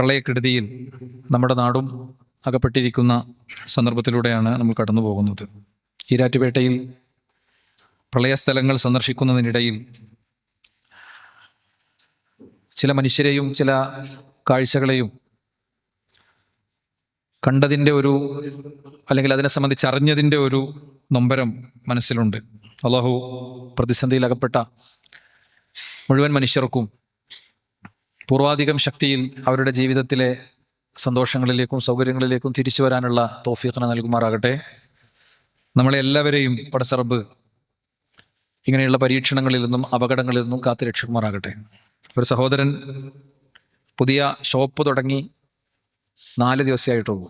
പ്രളയക്കെടുതിയിൽ നമ്മുടെ നാടും അകപ്പെട്ടിരിക്കുന്ന സന്ദർഭത്തിലൂടെയാണ് നമ്മൾ കടന്നു പോകുന്നത്. ഈരാറ്റുപേട്ടയിൽ പ്രളയസ്ഥലങ്ങൾ സന്ദർശിക്കുന്നതിനിടയിൽ ചില മനുഷ്യരെയും ചില കാഴ്ചകളെയും കണ്ടതിൻ്റെ അല്ലെങ്കിൽ അതിനെ സംബന്ധിച്ച് അറിഞ്ഞതിൻ്റെ ഒരു നൊമ്പരം മനസ്സിലുണ്ട്. അല്ലാഹു പ്രതിസന്ധിയിൽ അകപ്പെട്ട മുഴുവൻ മനുഷ്യർക്കും പൂർവാധികം ശക്തിയിൽ അവരുടെ ജീവിതത്തിലെ സന്തോഷങ്ങളിലേക്കും സൗകര്യങ്ങളിലേക്കും തിരിച്ചു വരാനുള്ള തൗഫീഖിനെ നൽകുമാറാകട്ടെ. നമ്മളെ എല്ലാവരെയും പടച്ച റബ്ബ് ഇങ്ങനെയുള്ള പരീക്ഷണങ്ങളിൽ നിന്നും അപകടങ്ങളിൽ നിന്നും കാത്തു രക്ഷിക്കുമാറാകട്ടെ. ഒരു സഹോദരൻ പുതിയ ഷോപ്പ് തുടങ്ങി 4 ദിവസമായിട്ടുള്ളൂ.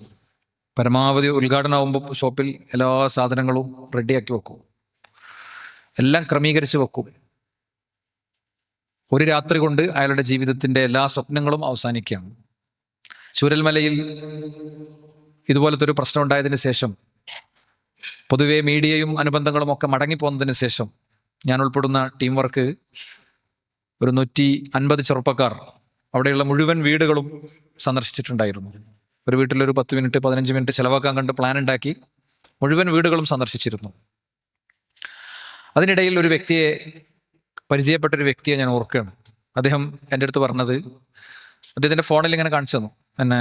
പരമാവധി ഉദ്ഘാടനമാകുമ്പോൾ ഷോപ്പിൽ എല്ലാ സാധനങ്ങളും റെഡിയാക്കി വെക്കും, എല്ലാം ക്രമീകരിച്ച് വെക്കും. ഒരു രാത്രി കൊണ്ട് അയാളുടെ ജീവിതത്തിൻ്റെ എല്ലാ സ്വപ്നങ്ങളും അവസാനിക്കുകയാണ്. ചൂരൽമലയിൽ ഇതുപോലത്തെ ഒരു പ്രശ്നം ഉണ്ടായതിനു ശേഷം പൊതുവെ മീഡിയയും അനുബന്ധങ്ങളും ഒക്കെ മടങ്ങിപ്പോന്നതിന് ശേഷം ഞാൻ ഉൾപ്പെടുന്ന ടീം വർക്ക് ഒരു 150 ചെറുപ്പക്കാർ അവിടെയുള്ള മുഴുവൻ വീടുകളും സന്ദർശിച്ചിട്ടുണ്ടായിരുന്നു. ഒരു വീട്ടിലൊരു 10 മിനിറ്റ് 15 മിനിറ്റ് ചിലവാക്കാൻ കണ്ട് പ്ലാൻ ഉണ്ടാക്കി മുഴുവൻ വീടുകളും സന്ദർശിച്ചിരുന്നു. അതിനിടയിൽ ഒരു വ്യക്തിയെ പരിചയപ്പെട്ടൊരു വ്യക്തിയെ ഞാൻ ഓർക്കുകയാണ്. അദ്ദേഹം എൻ്റെ അടുത്ത് പറഞ്ഞത്, അദ്ദേഹത്തിൻ്റെ ഫോണിൽ ഇങ്ങനെ കാണിച്ചു തന്നു എന്നെ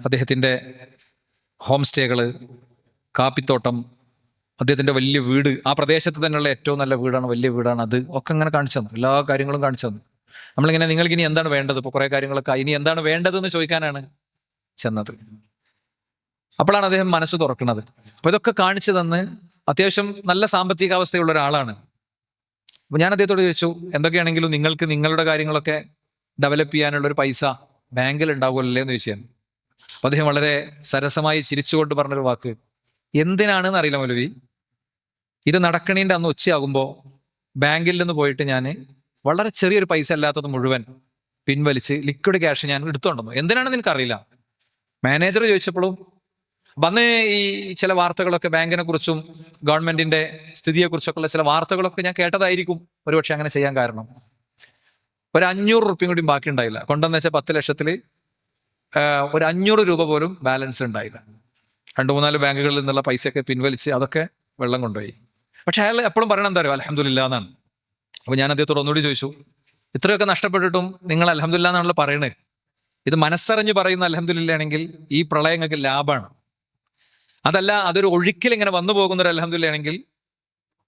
അദ്ദേഹത്തിൻ്റെ ഹോം സ്റ്റേകൾ, കാപ്പിത്തോട്ടം, അദ്ദേഹത്തിൻ്റെ വലിയ വീട്, ആ പ്രദേശത്ത് തന്നെയുള്ള ഏറ്റവും നല്ല വീടാണ്, വലിയ വീടാണ്, അത് ഒക്കെ ഇങ്ങനെ കാണിച്ചു തന്നു. എല്ലാ കാര്യങ്ങളും കാണിച്ചു തന്നു. നമ്മളിങ്ങനെ നിങ്ങൾക്ക് ഇനി എന്താണ് വേണ്ടത്, ഇപ്പോൾ കുറേ കാര്യങ്ങളൊക്കെ ഇനി എന്താണ് വേണ്ടതെന്ന് ചോദിക്കാനാണ് ചെന്നത്. അപ്പോഴാണ് അദ്ദേഹം മനസ്സ് തുറക്കുന്നത്. അപ്പോൾ ഇതൊക്കെ കാണിച്ചു തന്ന് അത്യാവശ്യം നല്ല സാമ്പത്തികാവസ്ഥയുള്ള ഒരാളാണ്. അപ്പോൾ ഞാൻ അദ്ദേഹത്തോട് ചോദിച്ചു, എന്തൊക്കെയാണെങ്കിലും നിങ്ങൾക്ക് നിങ്ങളുടെ കാര്യങ്ങളൊക്കെ ഡെവലപ്പ് ചെയ്യാനുള്ളൊരു പൈസ ബാങ്കിൽ ഉണ്ടാവുമല്ലേ എന്ന് ചോദിച്ചാൽ. അപ്പോൾ അദ്ദേഹം വളരെ സരസമായി ചിരിച്ചുകൊണ്ട് പറഞ്ഞൊരു വാക്ക്, എന്തിനാണെന്ന് അറിയില്ല മൗലവി, ഇത് നടക്കണേൻ്റെ അന്ന് ഉച്ചയാകുമ്പോൾ ബാങ്കിൽ നിന്ന് പോയിട്ട് ഞാൻ വളരെ ചെറിയൊരു പൈസ അല്ലാത്തത് മുഴുവൻ പിൻവലിച്ച് ലിക്വിഡ് ക്യാഷ് ഞാൻ എടുത്തോണ്ടെന്നു. എന്തിനാണെന്ന് എനിക്കറിയില്ല. മാനേജർ ചോദിച്ചപ്പോഴും വന്ന് ഈ ചില വാർത്തകളൊക്കെ ബാങ്കിനെ കുറിച്ചും ഗവൺമെന്റിന്റെ സ്ഥിതിയെക്കുറിച്ചൊക്കെ ഉള്ള ചില വാർത്തകളൊക്കെ ഞാൻ കേട്ടതായിരിക്കും ഒരുപക്ഷെ അങ്ങനെ ചെയ്യാൻ കാരണം. ഒരു 500 റുപ്യം കൂടി ബാക്കി ഉണ്ടായില്ല. കൊണ്ടെന്ന് വെച്ചാൽ 10 ലക്ഷത്തിൽ ഒരു 500 രൂപ പോലും ബാലൻസ് ഉണ്ടായില്ല. 2-3 ബാങ്കുകളിൽ നിന്നുള്ള പൈസയൊക്കെ പിൻവലിച്ച് അതൊക്കെ വെള്ളം കൊണ്ടുപോയി. പക്ഷെ അയാൾ എപ്പോഴും പറയണം എന്താ അറിയോ, അൽഹംദുലില്ലാ എന്നാണ്. അപ്പോൾ ഞാൻ അദ്ദേഹത്തോട് ഒന്നുകൂടി ചോദിച്ചു, ഇത്രയൊക്കെ നഷ്ടപ്പെട്ടിട്ടും നിങ്ങൾ അൽഹംദുലില്ലാ എന്നാണല്ലോ പറയണത്, ഇത് മനസ്സറിഞ്ഞ് പറയുന്ന അൽഹംദുലില്ലാ ആണെങ്കിൽ ഈ പ്രളയങ്ങൾക്ക് ലാഭമാണ്. അതല്ല അതൊരു ഒഴുക്കിൽ ഇങ്ങനെ വന്നു പോകുന്ന ഒരു അൽഹംദുലില്ലാ ആണെങ്കിൽ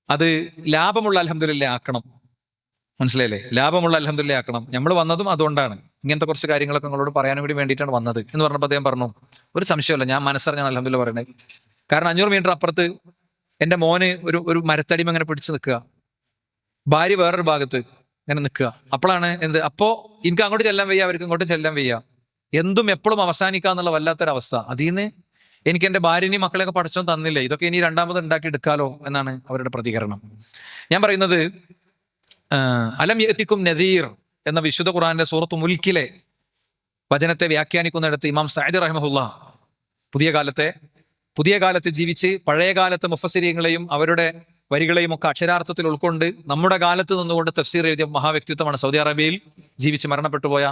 അത് ലാഭമുള്ള അൽഹംദുലില്ലാ ആക്കണം. മനസ്സിലായില്ലേ? ലാഭമുള്ള അൽഹംദുലില്ലാ ആക്കണം. നമ്മൾ വന്നതും അതുകൊണ്ടാണ്. ഇങ്ങനത്തെ കുറച്ച് കാര്യങ്ങളൊക്കെ നിങ്ങളോട് പറയാനും കൂടി വേണ്ടിയിട്ടാണ് വന്നത് എന്ന് പറഞ്ഞപ്പോൾ അദ്ദേഹം പറഞ്ഞു, ഒരു സംശയമല്ല, ഞാൻ മനസ്സറിഞ്ഞാണ് അൽഹംദുലില്ലാ പറയണത്. കാരണം 500 മീറ്റർ അപ്പുറത്ത് എൻ്റെ മോന് ഒരു മരത്തടിമ ഇങ്ങനെ പിടിച്ച് നിൽക്കുക, ഭാര്യ വേറൊരു ഭാഗത്ത് ഇങ്ങനെ നിൽക്കുക. അപ്പോഴാണ് അപ്പോൾ എനിക്ക് അങ്ങോട്ട് ചെല്ലാൻ വയ്യ, അവർക്ക് ഇങ്ങോട്ടും ചെല്ലാൻ വയ്യ, എന്തും എപ്പോഴും അവസാനിക്കാന്നുള്ള വല്ലാത്തൊരവസ്ഥ. അതിൽ നിന്ന് എനിക്ക് എൻ്റെ ഭാര്യനെയും മക്കളെയൊക്കെ പഠിച്ചോൻ തന്നില്ലേ, ഇതൊക്കെ ഇനി രണ്ടാമത് ഉണ്ടാക്കി എടുക്കാലോ എന്നാണ് അവരുടെ പ്രതികരണം. ഞാൻ പറയുന്നത്, അലം യഅതികും നദീർ എന്ന വിശുദ്ധ ഖുർആന്റെ സൂറത്ത് മുൽക്കിലെ വചനത്തെ വ്യാഖ്യാനിക്കുന്നിടത്ത് ഇമാം സഅദി റഹിമഹുല്ലാ പുതിയ കാലത്ത് ജീവിച്ച് പഴയ കാലത്തെ മുഫസ്സിരീങ്ങളെയും അവരുടെ വരികളെയും ഒക്കെ അക്ഷരാർത്ഥത്തിൽ ഉൾക്കൊണ്ട് നമ്മുടെ കാലത്ത് നിന്നുകൊണ്ട് തഫ്സീർ എഴുതിയ മഹാവ്യക്തിത്വമാണ് സൗദി അറേബ്യയിൽ ജീവിച്ച് മരണപ്പെട്ടുപോയ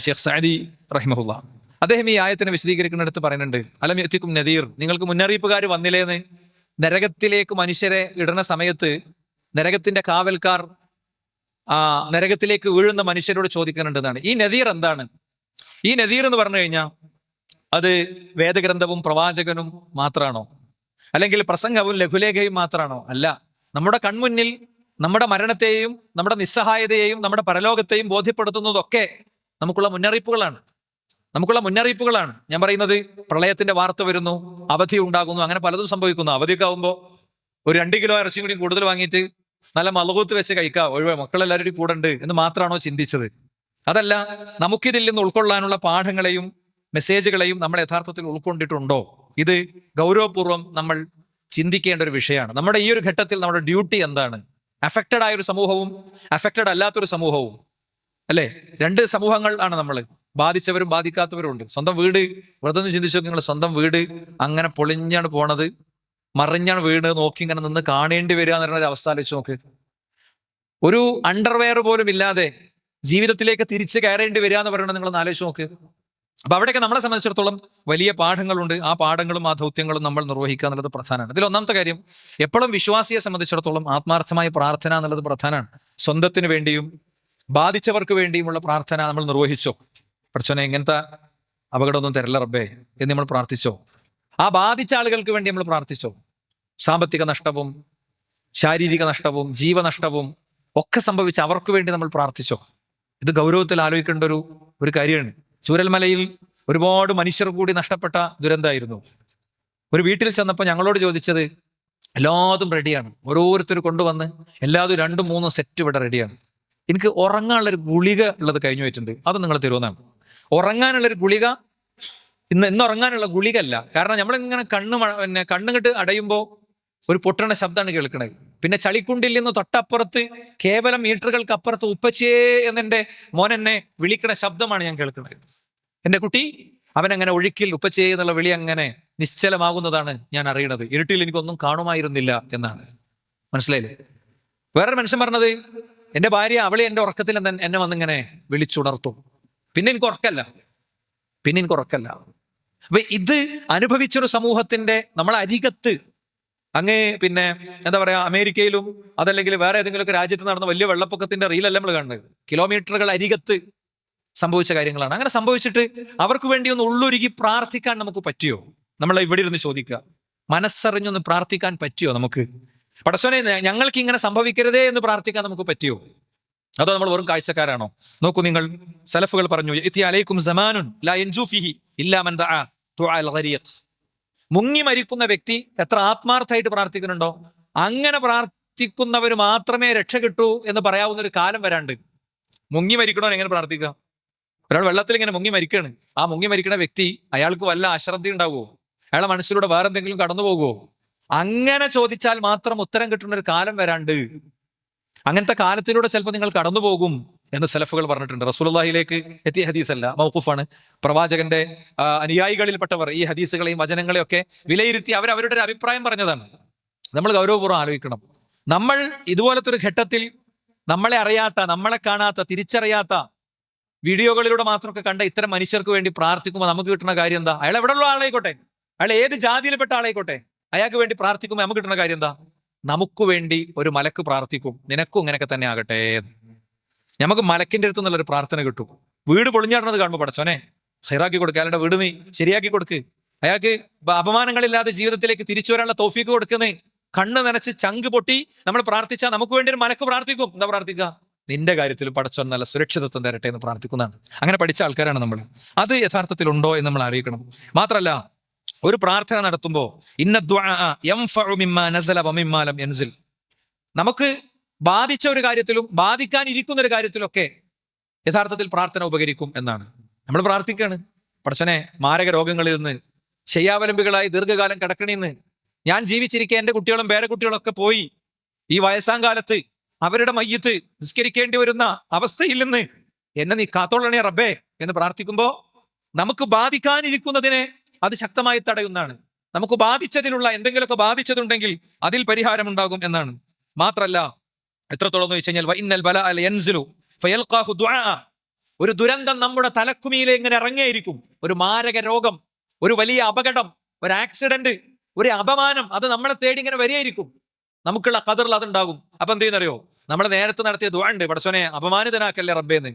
ഷെയ്ഖ് സഅദി റഹിമഹുല്ലാ. അദ്ദേഹം ഈ ആയത്തിനെ വിശദീകരിക്കുന്നിടത്ത് പറയുന്നുണ്ട്, അലം യഅതികും നദീർ, നിങ്ങൾക്ക് മുന്നറിയിപ്പുകാർ വന്നില്ലേന്ന്. നരകത്തിലേക്ക് മനുഷ്യരെ ഇടുന്ന സമയത്ത് നരകത്തിന്റെ കാവൽക്കാർ നരകത്തിലേക്ക് വീഴുന്ന മനുഷ്യരോട് ചോദിക്കുന്നുണ്ടെന്നാണ്. ഈ നദീർ എന്താണ്? ഈ നദീർ എന്ന് പറഞ്ഞു കഴിഞ്ഞാൽ അത് വേദഗ്രന്ഥവും പ്രവാചകനും മാത്രമാണോ, അല്ലെങ്കിൽ പ്രസംഗവും ലഘുലേഖയും മാത്രമാണോ? അല്ല, നമ്മുടെ കൺമുന്നിൽ നമ്മുടെ മരണത്തെയും നമ്മുടെ നിസ്സഹായതയെയും നമ്മുടെ പരലോകത്തെയും ബോധ്യപ്പെടുത്തുന്നതൊക്കെ നമുക്കുള്ള മുന്നറിയിപ്പുകളാണ്. ഞാൻ പറയുന്നത്, പ്രളയത്തിന്റെ വാർത്ത വരുന്നു, അവധി ഉണ്ടാകുന്നു, അങ്ങനെ പലതും സംഭവിക്കുന്നു. അവധിയൊക്കെ ആകുമ്പോൾ ഒരു 2 കിലോ ഇറച്ചിയും കൂടി കൂടുതൽ വാങ്ങിയിട്ട് നല്ല മലകൂത്ത് വെച്ച് കഴിക്കാം, ഒഴിവായി മക്കളെല്ലാവരും കൂടെ ഉണ്ട് എന്ന് മാത്രമാണോ ചിന്തിച്ചത്? അതല്ല, നമുക്കിതിൽ നിന്ന് ഉൾക്കൊള്ളാനുള്ള പാഠങ്ങളെയും മെസ്സേജുകളെയും നമ്മൾ യഥാർത്ഥത്തിൽ ഉൾക്കൊണ്ടിട്ടുണ്ടോ? ഇത് ഗൗരവപൂർവ്വം നമ്മൾ ചിന്തിക്കേണ്ട ഒരു വിഷയമാണ്. നമ്മുടെ ഈ ഒരു ഘട്ടത്തിൽ നമ്മുടെ ഡ്യൂട്ടി എന്താണ്? അഫക്റ്റഡ് ആയ ഒരു സമൂഹവും അഫക്റ്റഡ് അല്ലാത്തൊരു സമൂഹവും, അല്ലേ? 2 സമൂഹങ്ങൾ ആണ് നമ്മൾ. ബാധിച്ചവരും ബാധിക്കാത്തവരും ഉണ്ട്. സ്വന്തം വീട് വെറുതെ ഒന്ന് ചിന്തിച്ചു നോക്കി, നിങ്ങൾ സ്വന്തം വീട് അങ്ങനെ പൊളിഞ്ഞാണ് പോണത്, മറിഞ്ഞാണ് വീട് നോക്കി ഇങ്ങനെ നിന്ന് കാണേണ്ടി വരിക എന്ന് പറയുന്ന ഒരു അവസ്ഥ ആലോചിച്ച് നോക്ക്. ഒരു അണ്ടർവെയർ പോലും ഇല്ലാതെ ജീവിതത്തിലേക്ക് തിരിച്ച് കയറേണ്ടി വരിക എന്ന് പറയുന്നത് നിങ്ങളൊന്ന് ആലോചിച്ച് നോക്ക്. അപ്പൊ അവിടെയൊക്കെ നമ്മളെ സംബന്ധിച്ചിടത്തോളം വലിയ പാഠങ്ങളുണ്ട്. ആ പാഠങ്ങളും ആ ദൗത്യങ്ങളും നമ്മൾ നിർവഹിക്കുക എന്നുള്ളത് പ്രധാനമാണ്. ഇതിൽ ഒന്നാമത്തെ കാര്യം, എപ്പോഴും വിശ്വാസിയെ സംബന്ധിച്ചിടത്തോളം ആത്മാർത്ഥമായ പ്രാർത്ഥന എന്നുള്ളത് പ്രധാനമാണ്. സ്വന്തത്തിന് വേണ്ടിയും ബാധിച്ചവർക്ക് വേണ്ടിയുമുള്ള പ്രാർത്ഥന നമ്മൾ നിർവഹിച്ചോ. പഠിച്ചോനെ ഇങ്ങനത്തെ അപകടമൊന്നും തരല്ല റബ്ബേ എന്ന് നമ്മൾ പ്രാർത്ഥിച്ചോ. ആ ബാധിച്ച ആളുകൾക്ക് വേണ്ടി നമ്മൾ പ്രാർത്ഥിച്ചോ. സാമ്പത്തിക നഷ്ടവും ശാരീരിക നഷ്ടവും ജീവനഷ്ടവും ഒക്കെ സംഭവിച്ച് അവർക്ക് വേണ്ടി നമ്മൾ പ്രാർത്ഥിച്ചോ. ഇത് ഗൗരവത്തിൽ ആലോചിക്കേണ്ട ഒരു കാര്യമാണ്. ചൂരൽമലയിൽ ഒരുപാട് മനുഷ്യർ കൂടി നഷ്ടപ്പെട്ട ദുരന്തമായിരുന്നു. ഒരു വീട്ടിൽ ചെന്നപ്പോൾ ഞങ്ങളോട് ചോദിച്ചത്, എല്ലാതും റെഡിയാണ്, ഓരോരുത്തർ കൊണ്ടുവന്ന് എല്ലാതും 2-3 സെറ്റ് ഇവിടെ റെഡിയാണ്, എനിക്ക് ഉറങ്ങാനുള്ളൊരു ഗുളിക ഉള്ളത് കഴിഞ്ഞു പോയിട്ടുണ്ട്, അത് നിങ്ങൾ തരുമെന്നാണ്. ഉറങ്ങാനുള്ളൊരു ഗുളിക, ഇന്ന് ഉറങ്ങാനുള്ള ഗുളിക അല്ല. കാരണം നമ്മളിങ്ങനെ കണ്ണുകിട്ട് അടയുമ്പോൾ ഒരു പൊട്ടണ ശബ്ദമാണ് കേൾക്കണത്. പിന്നെ ചളിക്കുണ്ടിൽ നിന്ന് തൊട്ടപ്പുറത്ത് കേവലം മീറ്ററുകൾക്ക് അപ്പുറത്ത് ഉപ്പച്ചേ എന്നെ മോൻ എന്നെ വിളിക്കണ ശബ്ദമാണ് ഞാൻ കേൾക്കുന്നത്. എൻ്റെ കുട്ടി അവനങ്ങനെ ഒഴുക്കിൽ ഉപ്പച്ചേ എന്നുള്ള വിളി അങ്ങനെ നിശ്ചലമാകുന്നതാണ് ഞാൻ അറിയണത്. ഇരുട്ടിൽ എനിക്കൊന്നും കാണുമായിരുന്നില്ല എന്നാണ്. മനസ്സിലായില്ലേ? വേറൊരു മനുഷ്യൻ പറഞ്ഞത്, എൻ്റെ ഭാര്യ അവളെ എൻ്റെ ഉറക്കത്തിൽ എന്നെ വന്നിങ്ങനെ വിളിച്ചുണർത്തും, പിന്നെ എനിക്ക് ഉറക്കല്ല. അപ്പൊ ഇത് അനുഭവിച്ചൊരു സമൂഹത്തിന്റെ നമ്മളെ അരികത്ത് അങ്ങേ പിന്നെ എന്താ പറയാ, അമേരിക്കയിലും അതല്ലെങ്കിൽ വേറെ ഏതെങ്കിലുമൊക്കെ രാജ്യത്ത് നടന്ന വലിയ വെള്ളപ്പൊക്കത്തിന്റെ റീലല്ല നമ്മൾ കാണുന്നത്. കിലോമീറ്ററുകൾ അരികത്ത് സംഭവിച്ച കാര്യങ്ങളാണ്. അങ്ങനെ സംഭവിച്ചിട്ട് അവർക്ക് വേണ്ടി ഒന്ന് ഉള്ളൊരുക്കി പ്രാർത്ഥിക്കാൻ നമുക്ക് പറ്റിയോ? നമ്മളെ ഇവിടെ ഇരുന്ന് ചോദിക്കുക, മനസ്സറിഞ്ഞൊന്ന് പ്രാർത്ഥിക്കാൻ പറ്റിയോ നമുക്ക്? പടച്ചോനെ ഞങ്ങൾക്ക് ഇങ്ങനെ സംഭവിക്കരുതേ എന്ന് പ്രാർത്ഥിക്കാൻ നമുക്ക് പറ്റിയോ? അതോ നമ്മൾ വെറും കാഴ്ചക്കാരാണോ? നോക്കൂ, നിങ്ങൾ സലഫുകൾ പറഞ്ഞു, അലൈക്കും സമാനുൻ ലാ യൻജു ഫീഹി ഇല്ലാ മൻ ദഅ ദുആഅൽ ഗരീഖ്. മുങ്ങി മരിക്കുന്ന വ്യക്തി എത്ര ആത്മാർത്ഥമായിട്ട് പ്രാർത്ഥിക്കുന്നുണ്ടോ അങ്ങനെ പ്രാർത്ഥിക്കുന്നവര് മാത്രമേ രക്ഷ കിട്ടൂ എന്ന് പറയാവുന്ന ഒരു കാലം വരാണ്ട്. മുങ്ങി മരിക്കണോ എങ്ങനെ പ്രാർത്ഥിക്കുക? ഒരാൾ വെള്ളത്തിൽ ഇങ്ങനെ മുങ്ങി മരിക്കാണ്. ആ മുങ്ങി മരിക്കുന്ന വ്യക്തി, അയാൾക്ക് വല്ല അശ്രദ്ധ ഉണ്ടാവുമോ? അയാളെ മനസ്സിലൂടെ വേറെ എന്തെങ്കിലും കടന്നു പോകുമോ? അങ്ങനെ ചോദിച്ചാൽ മാത്രം ഉത്തരം കിട്ടുന്ന ഒരു കാലം വരാണ്ട്. അങ്ങനത്തെ കാലത്തിലൂടെ ചിലപ്പോൾ നിങ്ങൾ കടന്നു പോകും എന്ന് സലഫുകൾ പറഞ്ഞിട്ടുണ്ട്. റസൂലുള്ളാഹിയിലേക്ക് എത്തിയ ഹദീസല്ല, മൗഖൂഫാണ്. പ്രവാചകന്റെ അനുയായികളിൽപ്പെട്ടവർ ഈ ഹദീസുകളെയും വചനങ്ങളെയും ഒക്കെ വിലയിരുത്തി അവരവരുടെ ഒരു അഭിപ്രായം പറഞ്ഞതാണ്. നമ്മൾ ഗൗരവപൂർവ്വം ആലോചിക്കണം. നമ്മൾ ഇതുപോലത്തെ ഒരു ഘട്ടത്തിൽ നമ്മളെ അറിയാത്ത, നമ്മളെ കാണാത്ത, തിരിച്ചറിയാത്ത വീഡിയോകളിലൂടെ മാത്രമൊക്കെ കണ്ട ഇത്തരം മനുഷ്യർക്ക് വേണ്ടി പ്രാർത്ഥിക്കുമ്പോൾ നമുക്ക് കിട്ടുന്ന കാര്യം എന്താ? അയാൾ എവിടെയുള്ള ആളായിക്കോട്ടെ, അയാൾ ഏത് ജാതിയിൽപ്പെട്ട ആളായിക്കോട്ടെ, അയാൾക്ക് വേണ്ടി പ്രാർത്ഥിക്കുമ്പോൾ നമുക്ക് കിട്ടുന്ന കാര്യം എന്താ? നമുക്ക് വേണ്ടി ഒരു മലക്ക് പ്രാർത്ഥിക്കും, നിനക്കും ഇങ്ങനെയൊക്കെ തന്നെ ആകട്ടെ. നമുക്ക് മലക്കിന്റെ അടുത്ത് നിന്നുള്ളൊരു പ്രാർത്ഥന കിട്ടും. വീട് പൊളിഞ്ഞാടുന്നത് കാണുമ്പോൾ പടച്ചോനെ ഹൈറാക്കി കൊടുക്കുക, അയാളുടെ വീട് നീ ശരിയാക്കി കൊടുക്ക്, അയാൾക്ക് അപമാനങ്ങളില്ലാതെ ജീവിതത്തിലേക്ക് തിരിച്ചു വരാനുള്ള തൗഫീക്ക് കൊടുക്കുന്നേ. കണ്ണ് നനച്ച് ചങ്ക് പൊട്ടി നമ്മൾ പ്രാർത്ഥിച്ചാൽ നമുക്ക് വേണ്ടി ഒരു മലക്ക് പ്രാർത്ഥിക്കും. എന്താ പ്രാർത്ഥിക്കുക? നിന്റെ കാര്യത്തിൽ പടച്ചോൻ നല്ല സുരക്ഷിതത്വം തരട്ടെ എന്ന് പ്രാർത്ഥിക്കുന്നതാണ്. അങ്ങനെ പഠിച്ച ആൾക്കാരാണ് നമ്മൾ. അത് യഥാർത്ഥത്തിൽ ഉണ്ടോ എന്ന് നമ്മൾ അറിയിക്കണം. മാത്രല്ല, ഒരു പ്രാർത്ഥന നടത്തുമ്പോൾ നമുക്ക് ബാധിച്ച ഒരു കാര്യത്തിലും ബാധിക്കാനിരിക്കുന്ന ഒരു കാര്യത്തിലൊക്കെ യഥാർത്ഥത്തിൽ പ്രാർത്ഥന ഉപകരിക്കും എന്നാണ്. നമ്മൾ പ്രാർത്ഥിക്കുകയാണ്, പടച്ചോനെ മാരക രോഗങ്ങളിൽ നിന്ന്, ശയ്യാവലംബികളായി ദീർഘകാലം കിടക്കണിന്ന്, ഞാൻ ജീവിച്ചിരിക്കെ എൻ്റെ കുട്ടികളും പേരക്കുട്ടികളും ഒക്കെ പോയി, ഈ വയസ്സാം കാലത്ത് അവരുടെ മയ്യത്ത് നിസ്കരിക്കേണ്ടി വരുന്ന അവസ്ഥയിൽ നിന്ന് എന്നെ നീ കാത്തോളണേ റബ്ബേ എന്ന് പ്രാർത്ഥിക്കുമ്പോൾ നമുക്ക് ബാധിക്കാനിരിക്കുന്നതിനെ അത് ശക്തമായി തടയുന്നതാണ്. നമുക്ക് ബാധിച്ചതിലുള്ള എന്തെങ്കിലുമൊക്കെ ബാധിച്ചതുണ്ടെങ്കിൽ അതിൽ പരിഹാരമുണ്ടാകും എന്നാണ്. മാത്രല്ല, എത്രത്തോളം എന്ന് വെച്ച് കഴിഞ്ഞാൽ വഇന്നൽ ബലാഅ ലയൻസിലു ഫയൽഖാഹു ദുആ, ഒരു ദുരന്തം നമ്മുടെ തലക്കുമീലെ ഇങ്ങനെ ഇറങ്ങിയിരിക്കും. ഒരു മാരക രോഗം, ഒരു വലിയ അപകടം, ഒരു ആക്സിഡന്റ്, ഒരു അപമാനം, അത് നമ്മളെ തേടി ഇങ്ങനെ വരികയായിരിക്കും. നമുക്കുള്ള ഖദറിൽ അതുണ്ടാകും. അപ്പൊ എന്ത് ചെയ്യുന്നറിയോ? നമ്മൾ നേരത്തെ നടത്തിയ ദുആ ഉണ്ട്, പടച്ചോനെ അപമാനിതനാക്കല്ലേ റബ്ബേന്ന്.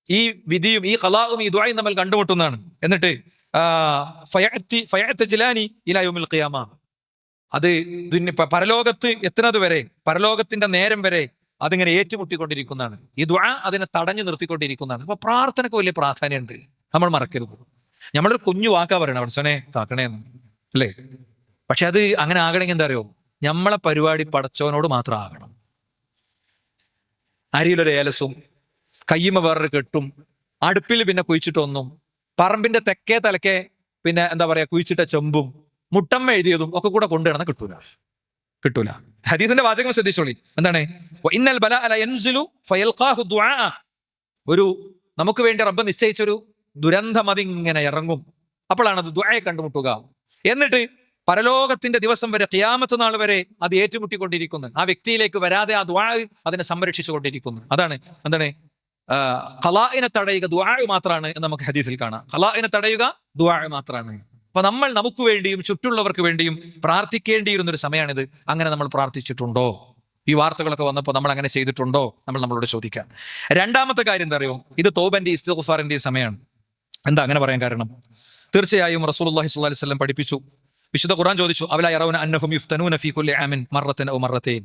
ഈ വിധിയും ഈ ഖലാഉം ഈ ദുആയും നമ്മൾ കണ്ടുമുട്ടുന്നതാണ്. എന്നിട്ട് അത് പരലോകത്ത് എത്തുന്നത് വരെ, പരലോകത്തിന്റെ നേരം വരെ അതിങ്ങനെ ഏറ്റുമുട്ടിക്കൊണ്ടിരിക്കുന്നതാണ്. ഈ ദുആ അതിനെ തടഞ്ഞു നിർത്തിക്കൊണ്ടിരിക്കുന്നതാണ്. അപ്പൊ പ്രാർത്ഥനക്ക് വലിയ പ്രാധാന്യമുണ്ട്, നമ്മൾ മറക്കരുത്. നമ്മളൊരു കുഞ്ഞു വാക്കാ പറയണം, പടച്ചോനെ കാക്കണേന്ന്, അല്ലേ? പക്ഷെ അത് അങ്ങനെ ആകണമെങ്കിൽ എന്താ അറിയോ? നമ്മളെ പരിപാടി പടച്ചോനോട് മാത്രം ആകണം. അരിയിലൊരു ഏലസും കയ്യുമ വേറൊരു കെട്ടും അടുപ്പിൽ പിന്നെ കുഴിച്ചിട്ടൊന്നും പറമ്പിന്റെ തെക്കേ തലക്കെ പിന്നെ എന്താ പറയാ കുഴിച്ചിട്ട ചെമ്പും മുട്ടമ്മ എഴുതിയതും ഒക്കെ കൂടെ കൊണ്ടുവരണം കിട്ടൂല. ഹദീസിന്റെ വാചകം ശ്രദ്ധിച്ചോളി. എന്താണ്? ഇന്നൽ ബലാഅ ലയൻസിലു ഫയൽഖാഹു ദുആ, ഒരു നമുക്ക് വേണ്ടി റബ്ബ് നിശ്ചയിച്ചൊരു ദുരന്തം അതിങ്ങനെ ഇറങ്ങും. അപ്പോഴാണ് അത് ദുആയെ കണ്ടുമുട്ടുക. എന്നിട്ട് പരലോകത്തിന്റെ ദിവസം വരെ, ഖിയാമത്ത് നാൾ വരെ അത് ഏറ്റുമുട്ടിക്കൊണ്ടിരിക്കുന്നു. ആ വ്യക്തിയിലേക്ക് വരാതെ ആ ദുആ അതിനെ സംരക്ഷിച്ചു കൊണ്ടിരിക്കുന്നു. അതാണ് എന്താണ് ഖലാഇനെ തടയുക ദുആ മാത്രമാണ് എന്ന് നമുക്ക് ഹദീസിൽ കാണാം. ഖലാഇനെ തടയുക ദുആ മാത്രമാണ്. അപ്പൊ നമ്മൾ നമുക്ക് വേണ്ടിയും ചുറ്റുള്ളവർക്ക് വേണ്ടിയും പ്രാർത്ഥിക്കേണ്ടിയിരുന്നൊരു സമയമാണിത്. അങ്ങനെ നമ്മൾ പ്രാർത്ഥിച്ചിട്ടുണ്ടോ? ഈ വാർത്തകളൊക്കെ വന്നപ്പോൾ നമ്മൾ അങ്ങനെ ചെയ്തിട്ടുണ്ടോ? നമ്മളോട് ചോദിക്കാം. രണ്ടാമത്തെ കാര്യം എന്താ അറിയോ? ഇത് തൗബന്റെ ഇസ്തിഗ്ഫാറിന്റെ സമയമാണ്. എന്താ അങ്ങനെ പറയാൻ കാരണം? തീർച്ചയായും റസൂലുള്ളാഹി സ്വല്ലല്ലാഹി അലൈഹി വസല്ലം പഠിപ്പിച്ചു. വിശുദ്ധ ഖുർആൻ ചോദിച്ചു, അവലാ യറൗന അന്നഹും യുഫ്തനൂന ഫീ കുല്ലി ആമിൻ മറത്തൻ ഔ മറത്തൈൻ.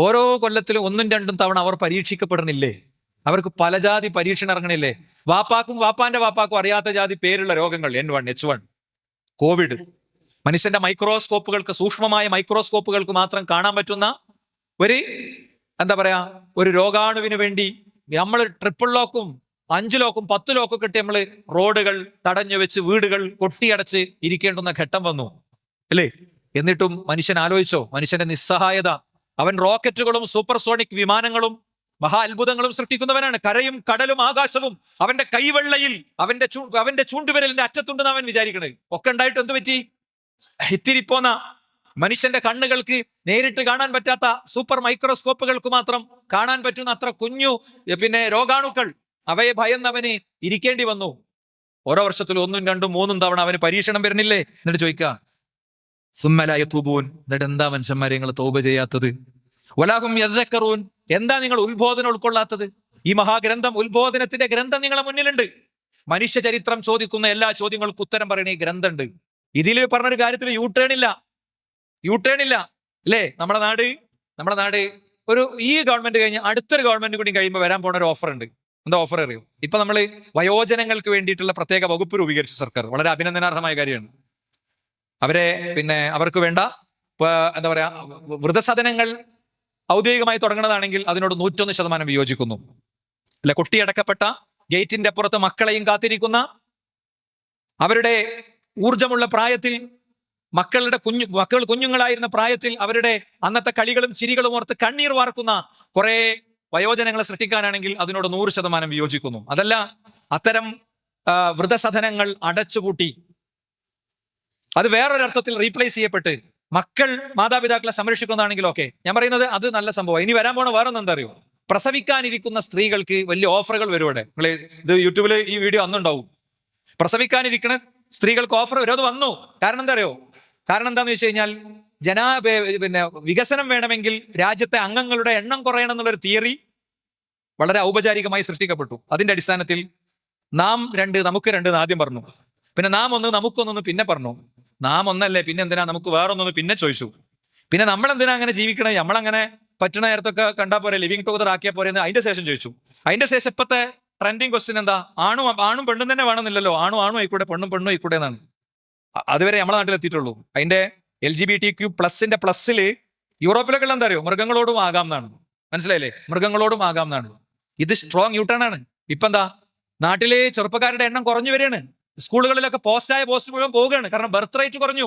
ഓരോ കൊല്ലത്തിലും 1-2 തവണ അവർ പരീക്ഷിക്കപ്പെടുന്നില്ലേ? അവർക്ക് പല ജാതി പരീക്ഷണം ഇറങ്ങണില്ലേ? വാപ്പാന്റെ വാപ്പാക്കും അറിയാത്ത ജാതി പേരുള്ള രോഗങ്ങൾ, N1, H1, കോവിഡ്, മനുഷ്യന്റെ മൈക്രോസ്കോപ്പുകൾക്ക്, സൂക്ഷ്മമായ മൈക്രോസ്കോപ്പുകൾക്ക് മാത്രം കാണാൻ പറ്റുന്ന ഒരു രോഗാണുവിന് വേണ്ടി നമ്മൾ ട്രിപ്പിൾ ലോക്കും 5 ലോക്കും 10 ലോക്കും കിട്ടി നമ്മൾ റോഡുകൾ തടഞ്ഞു വെച്ച് വീടുകൾ കൊട്ടിയടച്ച് ഇരിക്കേണ്ടുന്ന ഘട്ടം വന്നു അല്ലേ? എന്നിട്ടും മനുഷ്യൻ ആലോചിച്ചോ? മനുഷ്യന്റെ നിസ്സഹായത. അവൻ റോക്കറ്റുകളും സൂപ്പർസോണിക് വിമാനങ്ങളും മഹാ അത്ഭുതങ്ങളും സൃഷ്ടിക്കുന്നവനാണ്. കരയും കടലും ആകാശവും അവന്റെ കൈവെള്ളയിൽ, അവന്റെ ചൂണ്ടുവിരലിന്റെ അറ്റത്തുണ്ടെന്ന് അവൻ വിചാരിക്കണേ. ഒക്കെ ഉണ്ടായിട്ട് എന്ത് പറ്റി? ഇത്തിരി പോന്ന മനുഷ്യന്റെ കണ്ണുകൾക്ക് നേരിട്ട് കാണാൻ പറ്റാത്ത സൂപ്പർ മൈക്രോസ്കോപ്പുകൾക്ക് മാത്രം കാണാൻ പറ്റുന്ന അത്ര കുഞ്ഞു രോഗാണുക്കൾ, അവയെ ഭയന്നവന് ഇരിക്കേണ്ടി വന്നു. ഓരോ വർഷത്തിൽ 1, 2, 3 തവണ അവന് പരീക്ഷണം വരുന്നില്ലേ? എന്നിട്ട് ചോദിക്കുക, സുമ്മലായ തൂബൂൻ, എന്നിട്ട് എന്താ മനുഷ്യന്മാരെ നിങ്ങൾ തൗബ ചെയ്യാത്തത്? വലാഹും യദ്ദക്കറൂൻ, എന്താ നിങ്ങൾ ഉത്ബോധനം ഉൾക്കൊള്ളാത്തത്? ഈ മഹാഗ്രന്ഥം, ഉത്ബോധനത്തിന്റെ ഗ്രന്ഥം നിങ്ങളെ മുന്നിലുണ്ട്. മനുഷ്യ ചരിത്രം ചോദിക്കുന്ന എല്ലാ ചോദ്യങ്ങൾക്കും ഉത്തരം പറയണ ഈ ഗ്രന്ഥമുണ്ട്. ഇതിൽ പറഞ്ഞൊരു കാര്യത്തിൽ യൂട്ടേൺ ഇല്ല അല്ലേ? നമ്മുടെ നാട് ഈ ഗവൺമെന്റ് കഴിഞ്ഞ് അടുത്തൊരു ഗവൺമെന്റ് കൂടി കഴിയുമ്പോൾ വരാൻ പോണ ഒരു ഓഫർ ഉണ്ട്. എന്താ ഓഫർ അറിയും? ഇപ്പൊ നമ്മൾ വയോജനങ്ങൾക്ക് വേണ്ടിയിട്ടുള്ള പ്രത്യേക വകുപ്പ് രൂപീകരിച്ചു സർക്കാർ. വളരെ അഭിനന്ദനാർഹമായ കാര്യമാണ്. അവർക്ക് വേണ്ട വൃദ്ധസദനങ്ങൾ ഔദ്യോഗികമായി തുടങ്ങുന്നതാണെങ്കിൽ അതിനോട് 101% വിയോജിക്കുന്നു. അല്ലെ? കൊട്ടിയടക്കപ്പെട്ട ഗേറ്റിന്റെ അപ്പുറത്ത് മക്കളെയും കാത്തിരിക്കുന്ന, അവരുടെ ഊർജമുള്ള പ്രായത്തിൽ മക്കൾ കുഞ്ഞുങ്ങളായിരുന്ന പ്രായത്തിൽ അവരുടെ അന്നത്തെ കളികളും ചിരികളും ഓർത്ത് കണ്ണീർ വാർക്കുന്ന കുറെ വയോജനങ്ങളെ സൃഷ്ടിക്കാനാണെങ്കിൽ അതിനോട് 100% വിയോജിക്കുന്നു. അതല്ല, അത്തരം വൃദ്ധസദനങ്ങൾ അടച്ചുപൂട്ടി അത് വേറൊരർത്ഥത്തിൽ റീപ്ലേസ് ചെയ്യപ്പെട്ട് മക്കൾ മാതാപിതാക്കളെ സംരക്ഷിക്കുന്നതാണെങ്കിൽ ഓക്കെ, ഞാൻ പറയുന്നത് അത് നല്ല സംഭവം. ഇനി വരാൻ പോണ വേറൊന്നും എന്താ അറിയോ? പ്രസവിക്കാനിരിക്കുന്ന സ്ത്രീകൾക്ക് വലിയ ഓഫറുകൾ വരുവിടെ. ഇത് യൂട്യൂബിൽ ഈ വീഡിയോ അന്നുണ്ടാവും. പ്രസവിക്കാനിരിക്കുന്ന സ്ത്രീകൾക്ക് ഓഫർ വരും. അത് വന്നു. കാരണം എന്താ അറിയോ? കാരണം എന്താന്ന് വെച്ച് കഴിഞ്ഞാൽ വികസനം വേണമെങ്കിൽ രാജ്യത്തെ അംഗങ്ങളുടെ എണ്ണം കുറയണം എന്നുള്ളൊരു തിയറി വളരെ ഔപചാരികമായി സൃഷ്ടിക്കപ്പെട്ടു. അതിന്റെ അടിസ്ഥാനത്തിൽ നാം 2 നമുക്ക് 2 ആദ്യം പറഞ്ഞു, പിന്നെ നാം 1 നമുക്കൊന്നു പിന്നെ പറഞ്ഞു. നാം ഒന്നല്ലേ, പിന്നെ എന്തിനാ നമുക്ക് വേറൊന്നു പിന്നെ ചോദിച്ചു. പിന്നെ നമ്മൾ എന്തിനാ അങ്ങനെ ജീവിക്കണേ? നമ്മളങ്ങനെ പറ്റുന്ന നേരത്തൊക്കെ കണ്ടാ പോരെ, ലിവിങ് ടുഗദർ ആക്കിയാൽ പോരെ എന്ന് അതിന്റെ ശേഷം ചോദിച്ചു. അതിന്റെ ശേഷം ഇപ്പത്തെ ട്രെൻഡിങ് ക്വസ്റ്റ്യൻ എന്താ? ആണും പെണ്ണും തന്നെ വേണമെന്നില്ലല്ലോ, ആണും ആയിക്കൂടെ, പെണ്ണും ആയിക്കൂടെ എന്നാണ്. അതുവരെ നമ്മളെ നാട്ടിലെത്തിയിട്ടുള്ളൂ. അതിന്റെ LGBTQ+ പ്ലസ്സിൽ യൂറോപ്പിലൊക്കെ എന്താ അറിയോ? മൃഗങ്ങളോടും ആകാം എന്നാണ്. മനസ്സിലായില്ലേ? മൃഗങ്ങളോടും ആകാം എന്നാണ്. ഇത് സ്ട്രോങ് യൂട്ടേൺ ആണ്. ഇപ്പൊ എന്താ, നാട്ടിലെ ചെറുപ്പക്കാരുടെ എണ്ണം കുറഞ്ഞു വരികയാണ്. സ്കൂളുകളിലൊക്കെ പോസ്റ്റ് മുഴുവൻ പോവുകയാണ്. കാരണം ബർത്ത് റേറ്റ് കുറഞ്ഞു.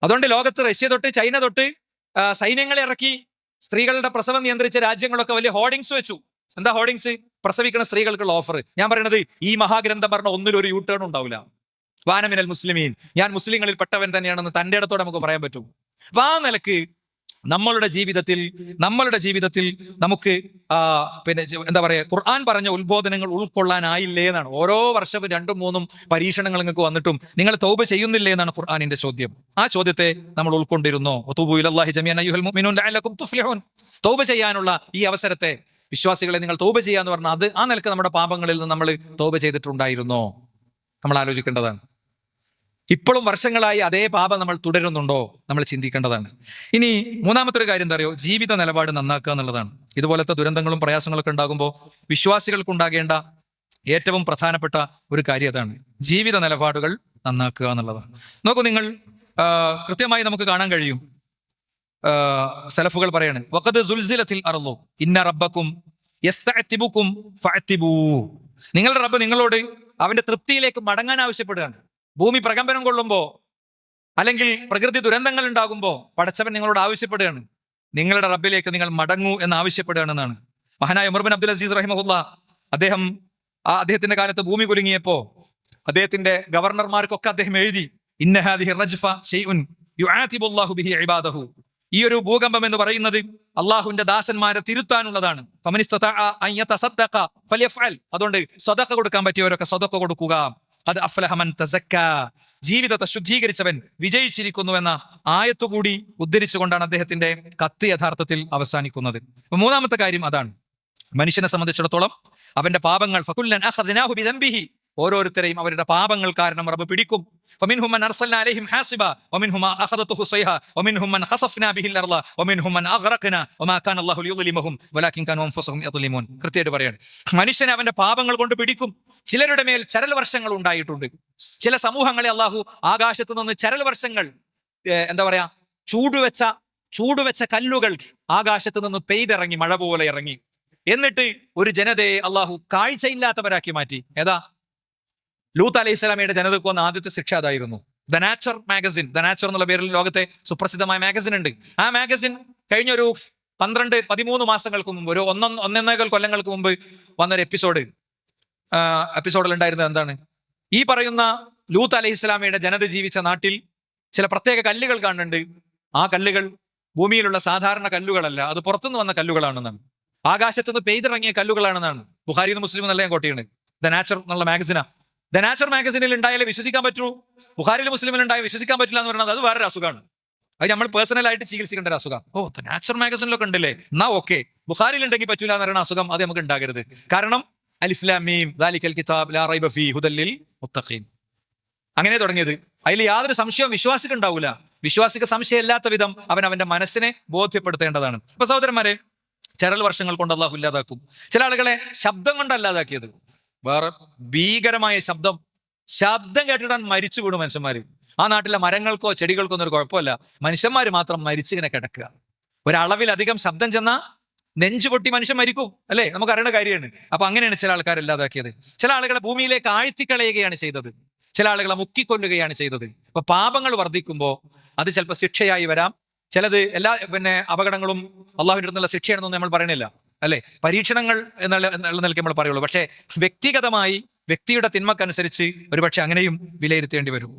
അതുകൊണ്ട് ലോകത്ത് റഷ്യ തൊട്ട് ചൈന തൊട്ട് സൈന്യങ്ങളെ ഇറക്കി സ്ത്രീകളുടെ പ്രസവം നിയന്ത്രിച്ച രാജ്യങ്ങളൊക്കെ വലിയ ഹോർഡിങ്സ് വെച്ചു. എന്താ ഹോർഡിങ്സ്? പ്രസവിക്കുന്ന സ്ത്രീകൾക്കുള്ള ഓഫർ. ഞാൻ പറയുന്നത് ഈ മഹാഗ്രന്ഥം പറഞ്ഞ ഒന്നിലൊരു യൂട്ടേൺ ഉണ്ടാവില്ല. വാനമിനൽ മുസ്ലിമീൻ, ഞാൻ മുസ്ലിങ്ങളിൽ പെട്ടവൻ തന്നെയാണെന്ന് തന്റെ ഇടത്തോടെ നമുക്ക് പറയാൻ പറ്റും. അപ്പൊ ആ നിലക്ക് നമ്മളുടെ ജീവിതത്തിൽ നമുക്ക് എന്താ പറയാ, ഖുർആൻ പറഞ്ഞ ഉത്ബോധനങ്ങൾ ഉൾക്കൊള്ളാനായില്ലേ എന്നാണ്. ഓരോ വർഷവും 2, 3 പരീക്ഷണങ്ങൾ നിങ്ങൾക്ക് വന്നിട്ടും നിങ്ങൾ തൗബ ചെയ്യുന്നില്ലേ എന്നാണ് ഖുർആനിന്റെ ചോദ്യം. ആ ചോദ്യത്തെ നമ്മൾ ഉൾക്കൊണ്ടിരുന്നോ? വതൂബു ഇലല്ലാഹി ജമീഅൻ അയ്യുഹൽ മുഅ്മിനൂൻ ലഅല്ലകും തുഫ്ലിഹൂൻ. തൗബ ചെയ്യാനുള്ള ഈ അവസരത്തെ, വിശ്വാസികളെ നിങ്ങൾ തൗബ ചെയ്യാന്ന് പറഞ്ഞാൽ അത് ആ നിലക്ക് നമ്മുടെ പാപങ്ങളിൽ നിന്ന് നമ്മൾ തൗബ ചെയ്തിട്ടുണ്ടായിരുന്നോ? നമ്മൾ ആലോചിക്കേണ്ടതാണ്. ഇപ്പോഴും വർഷങ്ങളായി അതേ പാപം നമ്മൾ തുടരുന്നുണ്ടോ? നമ്മൾ ചിന്തിക്കേണ്ടതാണ്. ഇനി മൂന്നാമത്തെ ഒരു കാര്യം എന്താ അറിയോ? ജീവിത നിലപാട് നന്നാക്കുക എന്നുള്ളതാണ്. ഇതുപോലത്തെ ദുരന്തങ്ങളും പ്രയാസങ്ങളൊക്കെ ഉണ്ടാകുമ്പോൾ വിശ്വാസികൾക്കുണ്ടാകേണ്ട ഏറ്റവും പ്രധാനപ്പെട്ട ഒരു കാര്യം അതാണ്. ജീവിത നിലപാടുകൾ നന്നാക്കുക എന്നുള്ളതാണ്. നോക്കൂ, നിങ്ങൾ കൃത്യമായി നമുക്ക് കാണാൻ കഴിയും. സലഫുകൾ പറയാണ്, വഖദ് സുൽസിലത്തിൽ അർളു ഇന്ന റബ്ബക്കും യസ്തഅതിബുക്കും ഫഅതിബൂ. നിങ്ങളുടെ റബ്ബ് നിങ്ങളോട് അവന്റെ തൃപ്തിയിലേക്ക് മടങ്ങാൻ ആവശ്യപ്പെടുകയാണ്. ഭൂമി പ്രകമ്പനം കൊള്ളുമ്പോ അല്ലെങ്കിൽ പ്രകൃതി ദുരന്തങ്ങൾ ഉണ്ടാകുമ്പോ പടച്ചവൻ നിങ്ങളോട് ആവശ്യപ്പെടുകയാണ്, നിങ്ങളുടെ റബ്ബിലേക്ക് നിങ്ങൾ മടങ്ങൂ എന്ന് ആവശ്യപ്പെടുകയാണെന്നാണ്. മഹാനായ ഉമർ ബിൻ അബ്ദുൽ അസീസ് റഹിമഹുല്ലാ, അദ്ദേഹത്തിന്റെ കാലത്ത് ഭൂമി കുലുങ്ങിയപ്പോ അദ്ദേഹത്തിന്റെ ഗവർണർമാർക്കൊക്കെ അദ്ദേഹം എഴുതി, ഇന്ന ഹാദിഹി റജ്ഫ ശൈഉൻ യുആതിബുല്ലാഹു ബിഹി ഇബാദഹു. ഈ ഒരു ഭൂകമ്പം എന്ന് പറയുന്നത് അള്ളാഹുവിന്റെ ദാസന്മാരെ തിരുത്താനുള്ളതാണ്. അതുകൊണ്ട് സദഖ കൊടുക്കാൻ പറ്റിയവരൊക്കെ സദഖ കൊടുക്കുക. അത് അഫ്ലഹ മൻ തസക്ക, ജീവിതത്തെ ശുദ്ധീകരിച്ചവൻ വിജയിച്ചിരിക്കുന്നു എന്ന ആയത്തുകൂടി ഉദ്ധരിച്ചുകൊണ്ടാണ് അദ്ദേഹത്തിന്റെ കത്ത് യഥാർത്ഥത്തിൽ അവസാനിക്കുന്നത്. മൂന്നാമത്തെ കാര്യം അതാണ്, മനുഷ്യനെ സംബന്ധിച്ചിടത്തോളം അവന്റെ പാപങ്ങൾ ഫകുല്ലൻ അഖദ്നാഹു ബിദംബിഹി, ഓരോരുത്തരെയും അവരുടെ പാപങ്ങൾ കാരണം റബ്ബ് പിടിക്കും. ഫമിൻഹും മൻ അർസൽനാ അലൈഹിം ഹാസിബ വമിൻഹും മൻ അഖദതുഹു സൈഹ വമിൻഹും മൻ ഖസഫ്നാ ബിഹിൽ അർള വമിൻഹും മൻ അഗ്റഖ്നാ വമാ കാന അല്ലാഹു ലിയുദ്ലിമഹും വലാകിൻ കാനൂ അൻഫുസഹും യദ്ലിമൂൻ. കൃത്യമായിട്ട് പറയാണ്, മനുഷ്യനെ അവന്റെ പാപങ്ങൾ കൊണ്ട് പിടിക്കും. ചിലരുടെ മേൽ ചരൽ വർഷങ്ങൾ ഉണ്ടായിട്ടുണ്ട്. ചില സമൂഹങ്ങളെ അള്ളാഹു ആകാശത്ത് നിന്ന് ചരൽ വർഷങ്ങൾ, എന്താ പറയാ, ചൂടുവെച്ച കല്ലുകൾ ആകാശത്ത് നിന്ന് പെയ്തിറങ്ങി, മഴ പോലെ ഇറങ്ങി. എന്നിട്ട് ഒരു ജനതയെ അള്ളാഹു കാഴ്ചയില്ലാത്തവരാക്കി മാറ്റി. ഏതാ? ലൂത്ത് അലൈഹി സ്വലാമയുടെ ജനതയ്ക്ക് വന്ന ആദ്യത്തെ ശിക്ഷ അതായിരുന്നു. The nature magazine, the nature എന്നുള്ള പേരിൽ ലോകത്തെ സുപ്രസിദ്ധമായ മാഗസിൻ ഉണ്ട്. ആ മാഗസിൻ കഴിഞ്ഞൊരു 12-13 മാസങ്ങൾക്ക് മുമ്പ്, ഒരു 1.25 കൊല്ലങ്ങൾക്ക് മുമ്പ് വന്നൊരു എപ്പിസോഡിൽ ഉണ്ടായിരുന്നത് എന്താണ്? ഈ പറയുന്ന ലൂത്ത് അലൈഹി സ്വലാമയുടെ ജനത ജീവിച്ച നാട്ടിൽ ചില പ്രത്യേക കല്ലുകൾ കാണുന്നുണ്ട്. ആ കല്ലുകൾ ഭൂമിയിലുള്ള സാധാരണ കല്ലുകളല്ല, അത് പുറത്തുനിന്ന് വന്ന കല്ലുകളാണെന്നാണ്, ആകാശത്തുനിന്ന് പെയ്തിറങ്ങിയ കല്ലുകളാണെന്നാണ്. ബുഖാരിന്ന് മുസ്ലിം നല്ല ഞാൻ കോട്ടിയാണ്. ദ നാച്ചർ എന്നുള്ള മാഗസിനാ. ദ നാച്ചർ മാഗസിനിൽ ഉണ്ടായാലേ വിശ്വസിക്കാൻ പറ്റൂ, ബുഖാരിൽ മുസ്ലിമിൽ ഉണ്ടായാൽ വിശ്വസിക്കാൻ പറ്റില്ല എന്ന് പറയുന്നത് അത് വേറൊരു അസുഖമാണ്. അത് നമ്മൾ പേഴ്സണലായിട്ട് ചികിത്സിക്കേണ്ട ഒരു അസുഖം. ഓ, ദ നാച്ചർ മാഗസിനിലൊക്കെ ഉണ്ടല്ലേ, എന്നാ ഓക്കെ. ബുഖാരിൽ ഉണ്ടെങ്കിൽ പറ്റൂല എന്ന് പറയുന്ന അസുഖം അത് നമുക്ക് ഉണ്ടാകരുത്. കാരണം അലിഫ് ലാം മീം ദാലിക്കൽ കിതാബ് ലാ റൈബ ഫീഹി ഹുദൽ ലിൽ മുത്തഖീൻ, അങ്ങനെ തുടങ്ങിയത്. അതിൽ യാതൊരു സംശയവും വിശ്വാസിക്ക് ഉണ്ടാവില്ല. വിശ്വാസിക്ക് സംശയമില്ലാത്ത വിധം അവന്റെ മനസ്സിനെ ബോധ്യപ്പെടുത്തേണ്ടതാണ്. അപ്പൊ സഹോദരന്മാരെ, ചരൽ വർഷങ്ങൾ കൊണ്ട് അള്ളാഹു ഇല്ലാതാക്കും. ചില ആളുകളെ ശബ്ദം കൊണ്ട് അല്ലാതാക്കിയത്. വേറെ ഭീകരമായ ശബ്ദം കേട്ടിട്ടാണ് മരിച്ചു വീണു മനുഷ്യന്മാര്. ആ നാട്ടിലെ മരങ്ങൾക്കോ ചെടികൾക്കോ ഒന്നും ഒരു കുഴപ്പമില്ല, മനുഷ്യന്മാര് മാത്രം മരിച്ചിങ്ങനെ കിടക്കുക. ഒരളവിലധികം ശബ്ദം ചെന്നാ നെഞ്ചുപൊട്ടി മനുഷ്യൻ മരിക്കും, അല്ലേ? നമുക്ക് അറിയേണ്ട കാര്യമാണ്. അപ്പൊ അങ്ങനെയാണ് ചില ആൾക്കാർ ഇല്ലാതാക്കിയത്. ചില ആളുകളെ ഭൂമിയിലേക്ക് ആഴ്ത്തിക്കളയുകയാണ് ചെയ്തത്. ചില ആളുകളെ മുക്കിക്കൊല്ലുകയാണ് ചെയ്തത്. അപ്പൊ പാപങ്ങൾ വർദ്ധിക്കുമ്പോൾ അത് ചിലപ്പോൾ ശിക്ഷയായി വരാം. ചിലത് അപകടങ്ങളും അള്ളാഹുവിന്റെ അടുത്തുള്ള ശിക്ഷയാണെന്നൊന്നും നമ്മൾ പറയണില്ല, അല്ലെ? പരീക്ഷണങ്ങൾ എന്നുള്ള നിലയ്ക്ക് നമ്മൾ പറയുള്ളൂ. പക്ഷെ വ്യക്തിഗതമായി വ്യക്തിയുടെ തിന്മക്കനുസരിച്ച് ഒരുപക്ഷെ അങ്ങനെയും വിലയിരുത്തേണ്ടി വരും.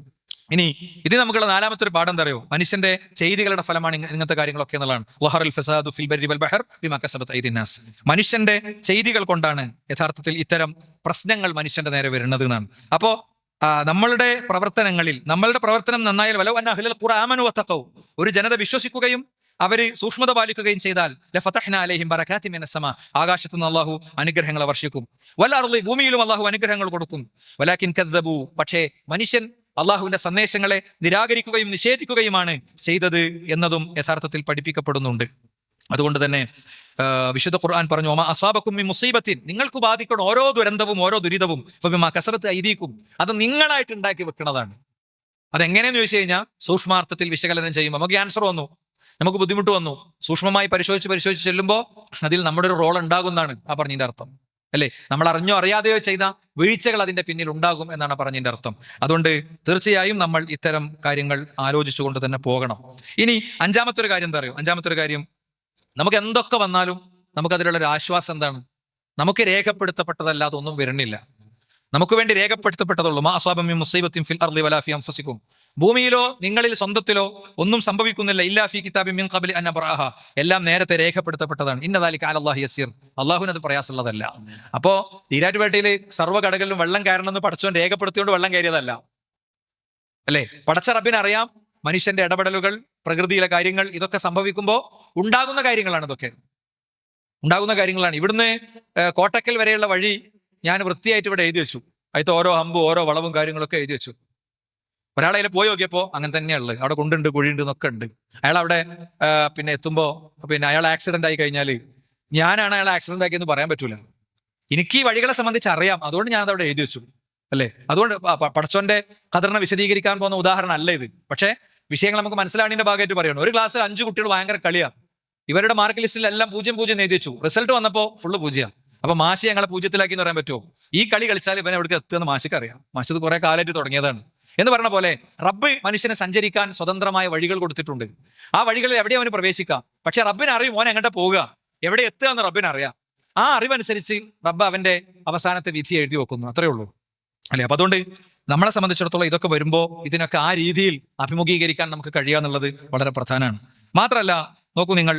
ഇനി ഇത് നമുക്കുള്ള നാലാമത്തെ ഒരു പാഠം എന്താ അറിയോ? മനുഷ്യന്റെ ചെയ്തികളുടെ ഫലമാണ് ഇങ്ങനത്തെ കാര്യങ്ങളൊക്കെ എന്നുള്ളതാണ്. വഹറൽ ഫസാദു ഫിൽ ബർരി വൽ ബഹർ ബിമാ കസബത് അയ്ദിൻ നാസ്. മനുഷ്യന്റെ ചെയ്തികൾ കൊണ്ടാണ് യഥാർത്ഥത്തിൽ ഇത്തരം പ്രശ്നങ്ങൾ മനുഷ്യന്റെ നേരെ വരുന്നത് എന്നാണ്. അപ്പോ നമ്മളുടെ പ്രവർത്തനം നന്നായാൽ വലൗ അന്ന അഹ്ലൽ ഖുർആന ആമനു വത്തഖൗ, ഒരു ജനത വിശ്വസിക്കുകയും അവര് സൂക്ഷ്മത പാലിക്കുകയും ചെയ്താൽ ലഫതഹ്നാ അലൈഹിം ബറകാത്തിൻ മിനസ് സമാ, ആകാശത്തു നിന്ന് അല്ലാഹു അനുഗ്രഹങ്ങൾ വർഷിക്കും. വൽ അർളി, ഭൂമിയിലും അല്ലാഹു അനുഗ്രഹങ്ങൾ കൊടുക്കും. വലാകിൻ കദ്ദബു, പക്ഷേ മനുഷ്യൻ അള്ളാഹുവിന്റെ സന്ദേശങ്ങളെ നിരാകരിക്കുകയും നിഷേധിക്കുകയുമാണ് ചെയ്തത് എന്നതും യഥാർത്ഥത്തിൽ പഠിപ്പിക്കപ്പെടുന്നുണ്ട്. അതുകൊണ്ട് തന്നെ വിശുദ്ധ ഖുർആൻ പറഞ്ഞു, ഒമാ അസാബക്കും മിൻ മുസീബത്തിൻ, നിങ്ങൾക്ക് ബാധിക്കുന്ന ഓരോ ദുരന്തവും ഓരോ ദുരിതവും ഫബിമാ കസബത് ഐദീക്കും, അത് നിങ്ങളായിട്ട് ഉണ്ടാക്കി വെക്കുന്നതാണ്. അതെങ്ങനെയെന്ന് ചോദിച്ചു കഴിഞ്ഞാൽ സൂക്ഷ്മാർത്ഥത്തിൽ വിശകലനം ചെയ്യുമ്പോൾ നമുക്ക് ആൻസർ വന്നു, നമുക്ക് ബുദ്ധിമുട്ട് വന്നു. സൂക്ഷ്മമായി പരിശോധിച്ച് ചെല്ലുമ്പോൾ അതിൽ നമ്മുടെ ഒരു റോൾ ഉണ്ടാകുന്നതാണ് ആ പറഞ്ഞതിന്റെ അർത്ഥം, അല്ലെ? നമ്മൾ അറിഞ്ഞോ അറിയാതെയോ ചെയ്ത വീഴ്ചകൾ അതിന്റെ പിന്നിൽ ഉണ്ടാകും എന്നാണ് പറഞ്ഞതിന്റെ അർത്ഥം. അതുകൊണ്ട് തീർച്ചയായും നമ്മൾ ഇത്തരം കാര്യങ്ങൾ ആലോചിച്ചുകൊണ്ട് തന്നെ പോകണം. ഇനി അഞ്ചാമത്തെ ഒരു കാര്യം എന്താ അറിയോ? അഞ്ചാമത്തെ ഒരു കാര്യം, നമുക്ക് എന്തൊക്കെ വന്നാലും നമുക്ക് അതിലുള്ള ഒരു ആശ്വാസം എന്താണ്? നമുക്ക് രേഖപ്പെടുത്തപ്പെട്ടതല്ലാതെ ഒന്നും വരണില്ല. നമുക്ക് വേണ്ടി രേഖപ്പെടുത്തപ്പെട്ടതുള്ളൂ. മാ അസ്വാബ മിൻ മുസീബത്തിൻ ഫിൽ അർളി വലാ ഫി അൻഫുസികും, ഭൂമിയിലോ നിങ്ങളിൽ സ്വന്തത്തിലോ ഒന്നും സംഭവിക്കുന്നില്ല. ഇല്ലാ ഫി കിതാബിൻ മിൻ ഖബ്ലി അൻ നബ്റഅഹ, എല്ലാം നേരത്തെ രേഖപ്പെടുത്തപ്പെട്ടതാണ്. ഇന്ന ദാലിക അലല്ലാഹി യസീർ, അള്ളാഹുവിന് അത് പ്രയാസമുള്ളതല്ല. അപ്പോ ഈരാറ്റുപേട്ടയിൽ സർവ്വ കടകളിലും വെള്ളം കയറണമെന്ന് പടച്ചോൻ രേഖപ്പെടുത്തിയോണ്ട് വെള്ളം കയറിയതല്ല, അല്ലെ? പടച്ച റബ്ബിന് അറിയാം മനുഷ്യന്റെ ഇടപെടലുകൾ, പ്രകൃതിയിലെ കാര്യങ്ങൾ, ഇതൊക്കെ സംഭവിക്കുമ്പോൾ ഉണ്ടാകുന്ന കാര്യങ്ങളാണ്. ഇതൊക്കെ ഉണ്ടാകുന്ന കാര്യങ്ങളാണ്. ഇവിടുന്ന് കോട്ടക്കൽ വരെയുള്ള വഴി ഞാൻ വൃത്തിയായിട്ട് ഇവിടെ എഴുതി വെച്ചു. അതിൽ ഓരോ ഹമ്പും ഓരോ വളവും കാര്യങ്ങളൊക്കെ എഴുതി വെച്ചു. ഒരാളെ അതിൽ പോയി നോക്കിയപ്പോൾ അങ്ങനെ തന്നെയുള്ളത്. അവിടെ കുണ്ടുണ്ട്, കുഴിയുണ്ട് എന്നൊക്കെ ഉണ്ട്. അയാൾ അവിടെ എത്തുമ്പോൾ അയാൾ ആക്സിഡന്റ് ആയി കഴിഞ്ഞാൽ ഞാനാണ് അയാൾ ആക്സിഡന്റ് ആക്കിയെന്ന് പറയാൻ പറ്റൂല. എനിക്ക് ഈ വഴികളെ സംബന്ധിച്ച് അറിയാം, അതുകൊണ്ട് ഞാൻ അതവിടെ എഴുതി വെച്ചു, അല്ലേ? അതുകൊണ്ട് പടച്ചോന്റെ ഖദറിനെ വിശദീകരിക്കാൻ പോകുന്ന ഉദാഹരണം അല്ല ഇത്. പക്ഷേ വിഷയങ്ങൾ നമുക്ക് മനസ്സിലാണിന്റെ ഭാഗമായിട്ട് പറയണം. ഒരു ക്ലാസ്സിൽ 5 കുട്ടികൾ ഭയങ്കര കളിയാണ്. ഇവരുടെ മാർക്ക് ലിസ്റ്റിൽ എല്ലാം 0-0 എഴുതി വെച്ചു. റിസൾട്ട് വന്നപ്പോൾ ഫുള്ള് 0. അപ്പൊ മാഷി ഞങ്ങളെ 0-ലാക്കി എന്ന് പറയാൻ പറ്റുമോ? ഈ കളി കളിച്ചാൽ ഇവനെ എവിടേക്ക് എത്തുമെന്ന് മാഷിക്ക് അറിയാം. മാഷത് കുറെ കാലമായിട്ട് തുടങ്ങിയതാണ്. എന്ന് പറഞ്ഞ പോലെ റബ്ബ് മനുഷ്യനെ സഞ്ചരിക്കാൻ സ്വതന്ത്രമായ വഴികൾ കൊടുത്തിട്ടുണ്ട്. ആ വഴികളിൽ എവിടെ അവന് പ്രവേശിക്കാം. പക്ഷെ റബ്ബിന് അറിയും മോൻ എങ്ങോട്ട് പോവുക, എവിടെ എത്തുക എന്ന് റബ്ബിന് അറിയാം. ആ അറിവനുസരിച്ച് റബ്ബ് അവന്റെ അവസാനത്തെ വിധി എഴുതി വെക്കുന്നു, അത്രേ ഉള്ളൂ, അല്ലെ? അപ്പൊ അതുകൊണ്ട് നമ്മളെ സംബന്ധിച്ചിടത്തോളം ഇതൊക്കെ വരുമ്പോൾ ഇതിനൊക്കെ ആ രീതിയിൽ അഭിമുഖീകരിക്കാൻ നമുക്ക് കഴിയുക എന്നുള്ളത് വളരെ പ്രധാനമാണ്. മാത്രമല്ല നോക്കൂ നിങ്ങൾ,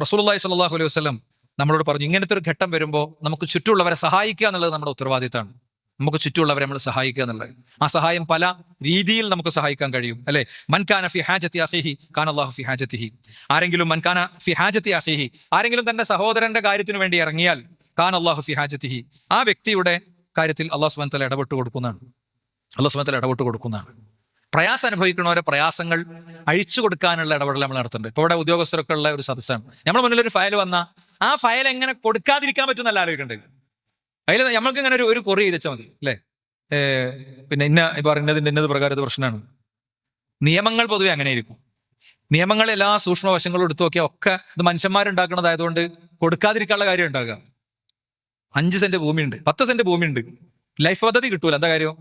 റസൂലുള്ളാഹി സ്വല്ലല്ലാഹു അലൈഹി വസല്ലം നമ്മളോട് പറഞ്ഞു, ഇങ്ങനത്തെ ഒരു ഘട്ടം വരുമ്പോൾ നമുക്ക് ചുറ്റുമുള്ളവരെ സഹായിക്കുക എന്നുള്ളത് നമ്മുടെ ഉത്തരവാദിത്തമാണ്. നമുക്ക് ചുറ്റുമുള്ളവരെ നമ്മൾ സഹായിക്കുക എന്നുള്ളത്, ആ സഹായം പല രീതിയിൽ നമുക്ക് സഹായിക്കാൻ കഴിയും, അല്ലെ? മൻ കാന ഫി ഹാജത്തി അഖീഹി കാന അല്ലാഹു ഫി ഹാജത്തിഹി. ആരെങ്കിലും മൻ കാന ഫി ഹാജത്തി അഖീഹി, ആരെങ്കിലും തന്റെ സഹോദരന്റെ കാര്യത്തിന് വേണ്ടി ഇറങ്ങിയാൽ കാന അല്ലാഹു ഫി ഹാജത്തിഹി, ആ വ്യക്തിയുടെ കാര്യത്തിൽ അല്ലാഹു സുബ്ഹാനഹു വ തആല ഇടപെട്ട് കൊടുക്കുന്നതാണ്. അല്ലാഹു സുബ്ഹാനഹു വ തആല ഇടപെട്ട് കൊടുക്കുന്നതാണ്. പ്രയാസം അനുഭവിക്കുന്നവരെ പ്രയാസങ്ങൾ അഴിച്ചു കൊടുക്കാനുള്ള ഇടപെടൽ നമ്മൾ നടത്തുന്നുണ്ട്. ഇപ്പോൾ ഇവിടെ ഉദ്യോഗസ്ഥരൊക്കെ ഉള്ള ഒരു സദസ്സാണ്. നമ്മുടെ മുന്നിൽ ഒരു ഫയൽ വന്നാൽ ആ ഫയൽ എങ്ങനെ കൊടുക്കാതിരിക്കാൻ പറ്റുമെന്നല്ല ആലോചിക്കേണ്ടത്. അതിൽ നമ്മൾക്ക് ഇങ്ങനെ ഒരു കൊറി ചെയ്താൽ മതി, അല്ലേ? പിന്നെ ഇന്നത് പ്രകാരം പ്രശ്നമാണ്. നിയമങ്ങൾ പൊതുവെ അങ്ങനെ ആയിരിക്കും. നിയമങ്ങൾ എല്ലാ സൂക്ഷ്മ വശങ്ങളും എടുത്തു നോക്കിയാൽ ഒക്കെ ഇത് മനുഷ്യന്മാരുണ്ടാക്കുന്നതായതുകൊണ്ട് കൊടുക്കാതിരിക്കാനുള്ള കാര്യം ഉണ്ടാകുക. 5 സെന്റ് ഭൂമിയുണ്ട്, 10 സെന്റ് ഭൂമിയുണ്ട്, ലൈഫ് പദ്ധതി കിട്ടൂല. എന്താ കാര്യം?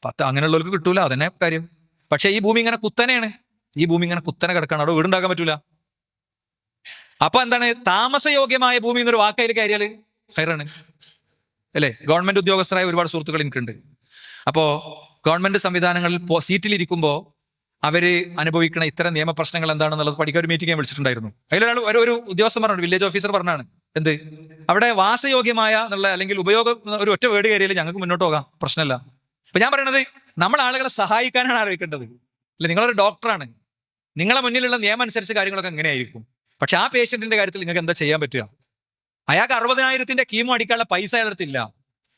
10 അങ്ങനെയുള്ളവർക്ക് കിട്ടൂല, അതന്നെ കാര്യം. പക്ഷെ ഈ ഭൂമി ഇങ്ങനെ കുത്തനെയാണ്, ഈ ഭൂമി ഇങ്ങനെ കുത്തനെ കിടക്കണം, അവിടെ വീടുണ്ടാക്കാൻ പറ്റൂല. അപ്പൊ എന്താണ്, താമസയോഗ്യമായ ഭൂമി എന്നൊരു വാക്കയിൽ കയറിയാൽ ഹൈറാണ്, അല്ലേ? ഗവൺമെന്റ് ഉദ്യോഗസ്ഥരായ ഒരുപാട് സുഹൃത്തുക്കൾ എനിക്കുണ്ട്. അപ്പോ ഗവൺമെന്റ് സംവിധാനങ്ങളിൽ സീറ്റിലിരിക്കുമ്പോൾ അവര് അനുഭവിക്കുന്ന ഇത്തരം നിയമപ്രശ്നങ്ങൾ എന്താണെന്നുള്ളത് പഠിക്കാൻ ഒരു മീറ്റിംഗ് ഞാൻ വിളിച്ചിട്ടുണ്ടായിരുന്നു. അതിലൊരാൾ ഒരു ഉദ്യോഗസ്ഥൻ പറഞ്ഞു, വില്ലേജ് ഓഫീസർ പറഞ്ഞാണ്, എന്ത് അവിടെ വാസയോഗ്യമായ എന്നുള്ള അല്ലെങ്കിൽ ഉപയോഗം ഒരു ഒറ്റ വേർഡ് കയറിയാൽ ഞങ്ങൾക്ക് മുന്നോട്ട് പോകാം, പ്രശ്നമില്ല. അപ്പൊ ഞാൻ പറയണത്, നമ്മൾ ആളുകളെ സഹായിക്കാനാണ് ആലോചിക്കേണ്ടത്, അല്ലെ? നിങ്ങളൊരു ഡോക്ടറാണ്, നിങ്ങളെ മുന്നിലുള്ള നിയമം അനുസരിച്ച് കാര്യങ്ങളൊക്കെ എങ്ങനെയായിരിക്കും. പക്ഷെ ആ പേഷ്യന്റിന്റെ കാര്യത്തിൽ നിങ്ങൾക്ക് എന്താ ചെയ്യാൻ പറ്റുക? അയാൾക്ക് 60,000 കീമോ അടിക്കാനുള്ള പൈസ അയാളത്തില്ല.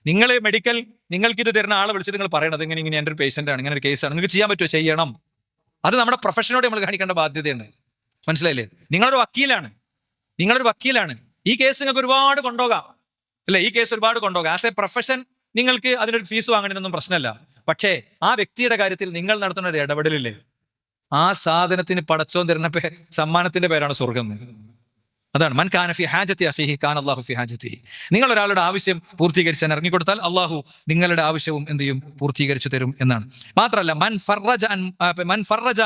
നിങ്ങൾ മെഡിക്കൽ നിങ്ങൾക്ക് ഇത് തരുന്ന ആളെ വിളിച്ചിട്ട് നിങ്ങൾ പറയണത് ഇങ്ങനെ എൻ്റെ ഒരു പേഷ്യന്റ് ആണ്, ഇങ്ങനെ ഒരു കേസാണ്, നിങ്ങൾക്ക് ചെയ്യാൻ പറ്റുമോ? ചെയ്യണം. അത് നമ്മുടെ പ്രൊഫഷനോട് നമ്മൾ കാണിക്കേണ്ട ബാധ്യതയുണ്ട്. മനസ്സിലായില്ലേ? നിങ്ങളൊരു വക്കീലാണ്, ഈ കേസ് നിങ്ങൾക്ക് ഒരുപാട് കൊണ്ടുപോകാം, അല്ലെ? ഈ കേസ് ഒരുപാട് കൊണ്ടുപോകാം. ആസ് എ പ്രൊഫഷൻ നിങ്ങൾക്ക് അതിനൊരു ഫീസ് വാങ്ങണമെന്നൊന്നും പ്രശ്നമല്ല. പക്ഷേ ആ വ്യക്തിയുടെ കാര്യത്തിൽ നിങ്ങൾ നടത്തുന്ന ഒരു ഇടപെടലില്ലേ, ആ സാധനത്തിന് പടച്ചോൻ തരുന്ന സമ്മാനത്തിന്റെ പേരാണ് സ്വർഗം. അതാണ് മൻ കാന ഫി ഹാജത്തി അഖീഹി കാന അല്ലാഹു ഫി ഹാജത്തിഹി. നിങ്ങൾ ഒരാളുടെ ആവശ്യം പൂർത്തീകരിച്ചാൽ ഇറങ്ങിക്കൊടുത്താൽ അള്ളാഹു നിങ്ങളുടെ ആവശ്യവും എന്ത് ചെയ്യും? പൂർത്തീകരിച്ചു തരും എന്നാണ്. മാത്രമല്ല, മൻ ഫറജ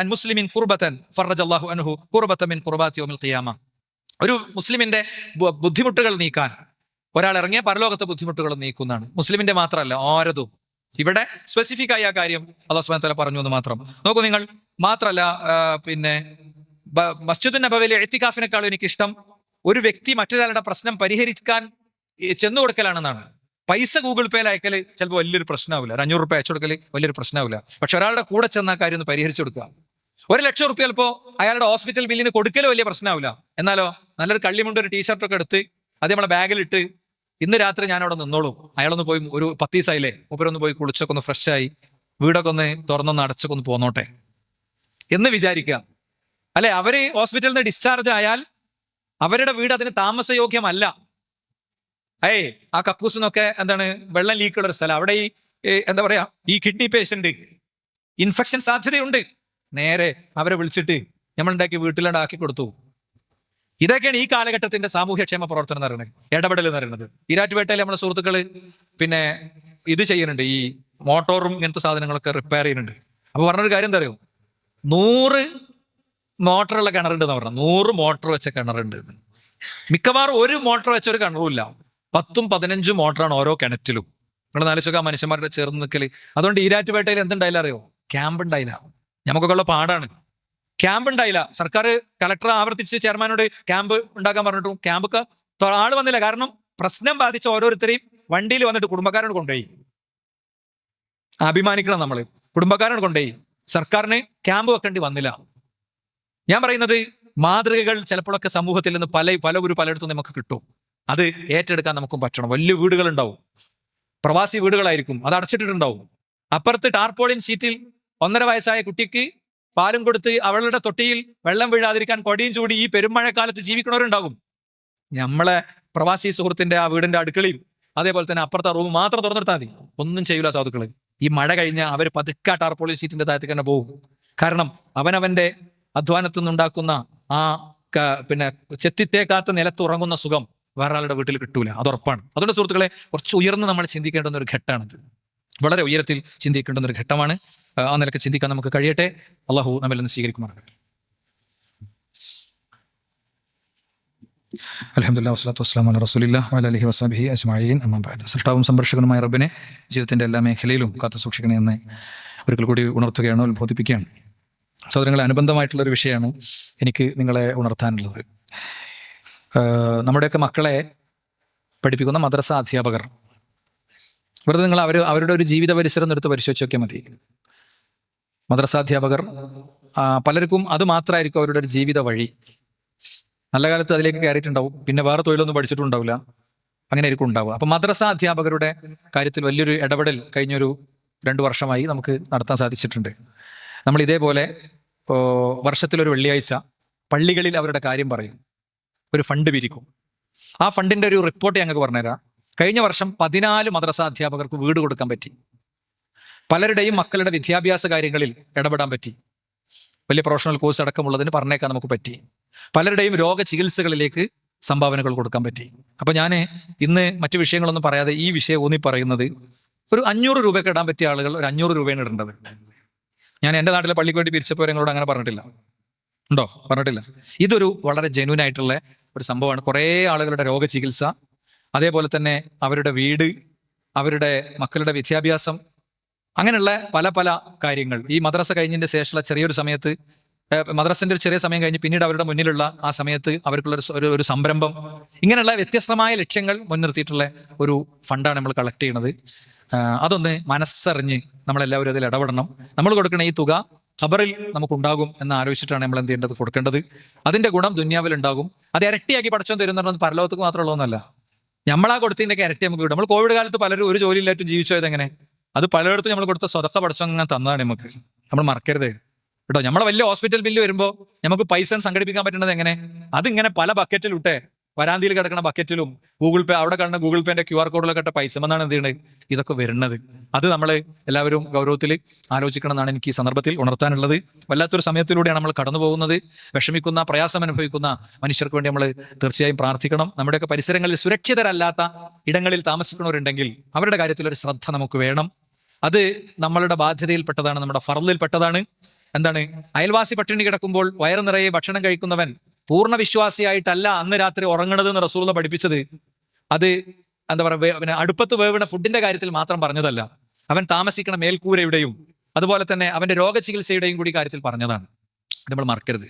അൻ മുസ്ലിമിൻ ഖുർബതൻ ഫറജ അല്ലാഹു അൻഹു ഖുർബതൻ മിൻ ഖുർബാതി യൗമിൽ ഖിയാമ. ഒരു മുസ്ലിമിന്റെ ബുദ്ധിമുട്ടുകൾ നീക്കാൻ ഒരാൾ ഇറങ്ങിയ പരലോകത്തെ ബുദ്ധിമുട്ടുകൾ നീക്കുന്നതാണ്. മുസ്ലിമിന്റെ മാത്രമല്ല, ആരതും. ഇവിടെ സ്പെസിഫിക് ആയ ആ കാര്യം അല്ലാഹു സുബ്ഹാനഹു വ തആല പറഞ്ഞു എന്ന് മാത്രം. നോക്കൂ നിങ്ങൾ, മാത്രമല്ല പിന്നെ മസ്ജിദുൻ നബവിയിലെ ഇഅ്തികാഫിനേക്കാളും എനിക്കിഷ്ടം ഒരു വ്യക്തി മറ്റൊരാളുടെ പ്രശ്നം പരിഹരിക്കാൻ ചെന്നു കൊടുക്കലാണെന്നാണ്. പൈസ ഗൂഗിൾ പേയിൽ അയക്കല് ചിലപ്പോൾ വലിയൊരു പ്രശ്നമാവില്ല, 500 രൂപ അയച്ചു കൊടുക്കല് വലിയൊരു പ്രശ്നമാവില്ല. പക്ഷെ ഒരാളുടെ കൂടെ ചെന്ന കാര്യം ഒന്ന് പരിഹരിച്ചു കൊടുക്കുക. 1,00,000 രൂപ ചിലപ്പോൾ അയാളുടെ ഹോസ്പിറ്റൽ ബില്ലിന് കൊടുക്കല് വലിയ പ്രശ്നമാവില്ല. എന്നാലോ നല്ലൊരു കള്ളിമുണ്ട്, ഒരു ടീഷർട്ടൊക്കെ എടുത്ത് അത് നമ്മളെ ബാഗിലിട്ട് ഇന്ന് രാത്രി ഞാൻ അവിടെ നിന്നോളും, അയാളൊന്ന് പോയി, ഒരു 10 ദിവസമായില്ലേ മൂപ്പരൊന്ന് പോയി കുളിച്ചൊക്കെ ഒന്ന് ഫ്രഷായി വീടൊക്കെ ഒന്ന് തുറന്നൊന്ന് അടച്ചൊക്കെ ഒന്ന് പോന്നോട്ടെ എന്ന് വിചാരിക്കുക, അല്ലെ? അവര് ഹോസ്പിറ്റലിൽ നിന്ന് ഡിസ്ചാർജ് ആയാൽ അവരുടെ വീട് അതിന് താമസയോഗ്യമല്ല. ആ കക്കൂസിനൊക്കെ എന്താണ് വെള്ളം ലീക്കുള്ള ഒരു സ്ഥലം, അവിടെ ഈ എന്താ പറയാ, ഈ കിഡ്നി പേഷ്യന്റ് ഇൻഫെക്ഷൻ സാധ്യതയുണ്ട്. നേരെ അവരെ വിളിച്ചിട്ട് നമ്മളുണ്ടാക്കി വീട്ടിലുണ്ടാക്കി കൊടുത്തു. ഇതൊക്കെയാണ് ഈ കാലഘട്ടത്തിന്റെ സാമൂഹ്യക്ഷേമ പ്രവർത്തനം എന്ന് പറയുന്നത്, ഇടപെടൽ എന്ന് പറയുന്നത്. ഈരാറ്റുപേട്ടയിൽ നമ്മുടെ സുഹൃത്തുക്കള് പിന്നെ ഇത് ചെയ്യുന്നുണ്ട്, ഈ മോട്ടോറും ഇങ്ങനത്തെ സാധനങ്ങളൊക്കെ റിപ്പയർ ചെയ്യുന്നുണ്ട്. അപ്പൊ പറഞ്ഞൊരു കാര്യം എന്താ അറിയോ, 100 മോട്ടറുള്ള കിണറുണ്ട് എന്ന് പറഞ്ഞാൽ 100 മോട്ടർ വെച്ച കിണറുണ്ട്. മിക്കവാറും ഒരു മോട്ടർ വെച്ച ഒരു കിണറും ഇല്ല, 10ഉം 15ഉം മോട്ടറാണ് ഓരോ കിണറ്റിലും. നിങ്ങൾ നാലിച്ചൊക്കെ ആ മനുഷ്യന്മാരുടെ ചേർന്ന് നിൽക്കല്. അതുകൊണ്ട് ഈരാറ്റുപേട്ടയിൽ എന്തുണ്ടായില്ല അറിയോ? ക്യാമ്പ് ഉണ്ടായില്ല. നമുക്കൊക്കെ ഉള്ള പാടാണ്. ക്യാമ്പ് ഉണ്ടായില്ല. സർക്കാർ കളക്ടർ ആവർത്തിച്ച് ചെയർമാനോട് ക്യാമ്പ് ഉണ്ടാക്കാൻ പറഞ്ഞിട്ടും ക്യാമ്പൊക്കെ ആള് വന്നില്ല. കാരണം പ്രശ്നം ബാധിച്ച ഓരോരുത്തരെയും വണ്ടിയിൽ വന്നിട്ട് കുടുംബക്കാരോട് കൊണ്ടുപോയി. അഭിമാനിക്കണം നമ്മൾ, കുടുംബക്കാരോട് കൊണ്ടുപോയി. സർക്കാരിന് ക്യാമ്പ് വെക്കേണ്ടി വന്നില്ല. ഞാൻ പറയുന്നത് മാതൃകകൾ ചിലപ്പോഴൊക്കെ സമൂഹത്തിൽ നിന്ന് പലയിടത്തും നമുക്ക് കിട്ടും. അത് ഏറ്റെടുക്കാൻ നമുക്കും പറ്റണം. വലിയ വീടുകൾ ഉണ്ടാവും, പ്രവാസി വീടുകളായിരിക്കും, അത് അടച്ചിട്ടിട്ടുണ്ടാവും. അപ്പുറത്ത് ടാർപോളിൻ ഷീറ്റിൽ 1.5 വയസ്സായ കുട്ടിക്ക് പാലും കൊടുത്ത് അവളുടെ തൊട്ടിയിൽ വെള്ളം വീഴാതിരിക്കാൻ കൊടിയും ചൂടി ഈ പെരുമഴക്കാലത്ത് ജീവിക്കുന്നവരുണ്ടാകും. നമ്മളെ പ്രവാസി സുഹൃത്തിന്റെ ആ വീടിന്റെ അടുക്കളയും അതേപോലെ തന്നെ അപ്പുറത്തെ റൂം മാത്രം തുറന്നെടുത്താൽ മതി, ഒന്നും ചെയ്യൂല സാധുക്കള്. ഈ മഴ കഴിഞ്ഞാൽ അവർ പതുക്കെ ടാർപോളിൻ ഷീറ്റിന്റെ താഴത്തേക്ക് തന്നെ പോകും. കാരണം അവനവന്റെ അധ്വാനത്തിൽ നിന്നുണ്ടാക്കുന്ന ആ പിന്നെ ചെത്തിത്തേക്കാത്ത നിലത്തുറങ്ങുന്ന സുഖം വേറൊരാളുടെ വീട്ടിൽ കിട്ടൂല, അത് ഉറപ്പാണ്. അതുകൊണ്ട് സുഹൃത്തുക്കളെ, കുറച്ച് ഉയർന്ന് നമ്മൾ ചിന്തിക്കേണ്ടുന്ന ഒരു ഘട്ടമാണിത്. വളരെ ഉയരത്തിൽ ചിന്തിക്കേണ്ടുന്ന ഒരു ഘട്ടമാണ്. ആ നിലക്ക് ചിന്തിക്കാൻ നമുക്ക് കഴിയട്ടെ. അള്ളാഹു നമ്മിൽ നിന്ന് സ്വീകരിക്കുമാറാകട്ടെ. അൽഹംദുലില്ലാഹി വസ്സലാത്തു വസ്സലാമു അലാ റസൂലില്ലാഹി വഅലാ ആലിഹി വസഹ്ബിഹി അജ്മഈൻ. അമ്മാ ബഅദ്. സൃഷ്ടാവും സംരക്ഷകനുമായ റബ്ബിനെ ജീവിതത്തിന്റെ എല്ലാ മേഖലയിലും കാത്തു സൂക്ഷിക്കണേ എന്ന് ഒരിക്കൽ കൂടി ഉണർത്തുകയാണ്, ഉത്ബോധിപ്പിക്കുകയാണ്. സഹോദരങ്ങളെ, അനുബന്ധമായിട്ടുള്ളൊരു വിഷയമാണ് എനിക്ക് നിങ്ങളെ ഉണർത്താനുള്ളത്. നമ്മുടെയൊക്കെ മക്കളെ പഠിപ്പിക്കുന്ന മദ്രസ അധ്യാപകർ, വെറുതെ നിങ്ങൾ അവരുടെ ഒരു ജീവിത പരിസരം എടുത്ത് പരിശോധിച്ച് നോക്കിയാൽ മതി. മദ്രസാധ്യാപകർ പലർക്കും അത് മാത്രമായിരിക്കും അവരുടെ ഒരു ജീവിത വഴി. നല്ല കാലത്ത് അതിലേക്ക് കയറിയിട്ടുണ്ടാവും, പിന്നെ വേറെ തൊഴിലൊന്നും പഠിച്ചിട്ടുണ്ടാവില്ല, അങ്ങനെ ആയിരിക്കും ഉണ്ടാവുക. അപ്പം മദ്രസ അധ്യാപകരുടെ കാര്യത്തിൽ വലിയൊരു ഇടപെടൽ കഴിഞ്ഞൊരു 2 വർഷമായി നമുക്ക് നടത്താൻ സാധിച്ചിട്ടുണ്ട്. നമ്മൾ ഇതേപോലെ വർഷത്തിലൊരു വെള്ളിയാഴ്ച പള്ളികളിൽ അവരുടെ കാര്യം പറയും, ഒരു ഫണ്ട് പിരിക്കും. ആ ഫണ്ടിന്റെ ഒരു റിപ്പോർട്ട് ഞങ്ങൾക്ക് പറഞ്ഞുതരാം. കഴിഞ്ഞ വർഷം 14 മദ്രസ അധ്യാപകർക്ക് വീട് കൊടുക്കാൻ പറ്റി. പലരുടെയും മക്കളുടെ വിദ്യാഭ്യാസ കാര്യങ്ങളിൽ ഇടപെടാൻ പറ്റി. വലിയ പ്രൊഫഷണൽ കോഴ്സ് അടക്കമുള്ളതിന് പറഞ്ഞേക്കാൻ നമുക്ക് പറ്റി. പലരുടെയും രോഗചികിത്സകളിലേക്ക് സംഭാവനകൾ കൊടുക്കാൻ പറ്റി. അപ്പൊ ഞാൻ ഇന്ന് മറ്റു വിഷയങ്ങളൊന്നും പറയാതെ ഈ വിഷയം ഊന്നി പറയുന്നത്, ഒരു 500 രൂപയ്ക്ക് ഇടാൻ പറ്റിയ ആളുകൾ ഒരു 500 രൂപയാണ് ഇടേണ്ടത്. ഞാൻ എൻ്റെ നാട്ടിലെ പള്ളിക്ക് വേണ്ടി പിരിച്ചപ്പോൾ ഞങ്ങളോട് അങ്ങനെ പറഞ്ഞിട്ടില്ല, ഉണ്ടോ? പറഞ്ഞിട്ടില്ല. ഇതൊരു വളരെ ജെന്യൂൻ ആയിട്ടുള്ള ഒരു സംഭവമാണ്. കുറേ ആളുകളുടെ രോഗചികിത്സ, അതേപോലെ തന്നെ അവരുടെ വീട്, അവരുടെ മക്കളുടെ വിദ്യാഭ്യാസം, അങ്ങനെയുള്ള പല പല കാര്യങ്ങൾ ഈ മദ്രസ കഴിഞ്ഞതിന്റെ ശേഷമുള്ള ചെറിയൊരു സമയത്ത്, മദ്രസിന്റെ ഒരു ചെറിയ സമയം കഴിഞ്ഞ് പിന്നീട് അവരുടെ മുന്നിലുള്ള ആ സമയത്ത് അവർക്കുള്ള ഒരു സംരംഭം, ഇങ്ങനെയുള്ള വ്യത്യസ്തമായ ലക്ഷ്യങ്ങൾ മുൻനിർത്തിയിട്ടുള്ള ഒരു ഫണ്ടാണ് നമ്മൾ കളക്ട് ചെയ്യുന്നത്. അതൊന്ന് മനസ്സറിഞ്ഞ് നമ്മളെല്ലാവരും അതിൽ ഇടപെടണം. നമ്മൾ കൊടുക്കുന്ന ഈ തുക ഖബറിൽ നമുക്കുണ്ടാകും എന്ന് ആലോചിച്ചിട്ടാണ് നമ്മൾ എന്ത് ചെയ്യേണ്ടത്, കൊടുക്കേണ്ടത്. അതിന്റെ ഗുണം ദുന്യാവിൽ ഉണ്ടാകും. അത് ഇരട്ടിയാക്കി പഠിച്ചോൻ തരുന്നത് പരലോകത്തേക്ക് മാത്രമുള്ളതൊന്നല്ല. നമ്മളാ കൊടുത്തതിന്റെ ഇരട്ടി നമുക്ക് കിട്ടും. നമ്മൾ കോവിഡ് കാലത്ത് പലരും ഒരു ജോലിയില്ലായിട്ടും ജീവിച്ചത് എങ്ങനെ? അത് പലയിടത്തും നമ്മൾ കൊടുത്ത സ്വതക്ക പഠിച്ചോ അങ്ങനെ തന്നതാണ് നമുക്ക്. നമ്മൾ മറക്കരുത് കേട്ടോ. നമ്മളെ വലിയ ഹോസ്പിറ്റൽ ബില്ല് വരുമ്പോൾ നമുക്ക് പൈസ സംഘടിപ്പിക്കാൻ പറ്റുന്നത് എങ്ങനെ? അതിങ്ങനെ പല ബക്കറ്റിൽ ഇട്ടേ, വരാന്തിയിൽ കിടക്കുന്ന ബക്കറ്റിലും ഗൂഗിൾ പേ, അവിടെ കാണുന്ന ഗൂഗിൾ പേന്റെ QR കോഡിലൊക്കെ ഇട്ട പൈസ എന്നാണ് എന്ത് ചെയ്യുന്നത്, ഇതൊക്കെ വരുന്നത്. അത് നമ്മൾ എല്ലാവരും ഗൗരവത്തിൽ ആലോചിക്കണം എന്നാണ് എനിക്ക് ഈ സന്ദർഭത്തിൽ ഉണർത്താനുള്ളത്. വല്ലാത്തൊരു സമയത്തിലൂടെയാണ് നമ്മൾ കടന്നു പോകുന്നത്. വിഷമിക്കുന്ന, പ്രയാസം അനുഭവിക്കുന്ന മനുഷ്യർക്ക് വേണ്ടി നമ്മൾ തീർച്ചയായും പ്രാർത്ഥിക്കണം. നമ്മുടെയൊക്കെ പരിസരങ്ങളിൽ സുരക്ഷിതരല്ലാത്ത ഇടങ്ങളിൽ താമസിക്കുന്നവരുണ്ടെങ്കിൽ അവരുടെ കാര്യത്തിൽ ഒരു ശ്രദ്ധ നമുക്ക് വേണം. അത് നമ്മളുടെ ബാധ്യതയിൽപ്പെട്ടതാണ്, നമ്മുടെ ഫർളിൽപ്പെട്ടതാണ്. എന്താണ്? അയൽവാസി പട്ടിണി കിടക്കുമ്പോൾ വയറ് നിറയെ ഭക്ഷണം കഴിക്കുന്നവൻ പൂർണ്ണ വിശ്വാസിയായിട്ടല്ല അന്ന് രാത്രി ഉറങ്ങണത് എന്ന് റസൂലുള്ളാഹി പഠിപ്പിച്ചത്. അത് എന്താ പറയുക, പിന്നെ അടുപ്പത്ത് വേവുന്ന ഫുഡിന്റെ കാര്യത്തിൽ മാത്രം പറഞ്ഞതല്ല, അവൻ താമസിക്കുന്ന മേൽക്കൂരയുടെയും അതുപോലെ തന്നെ അവന്റെ രോഗചികിത്സയുടെയും കൂടി കാര്യത്തിൽ പറഞ്ഞതാണ്. നമ്മൾ മറക്കരുത്.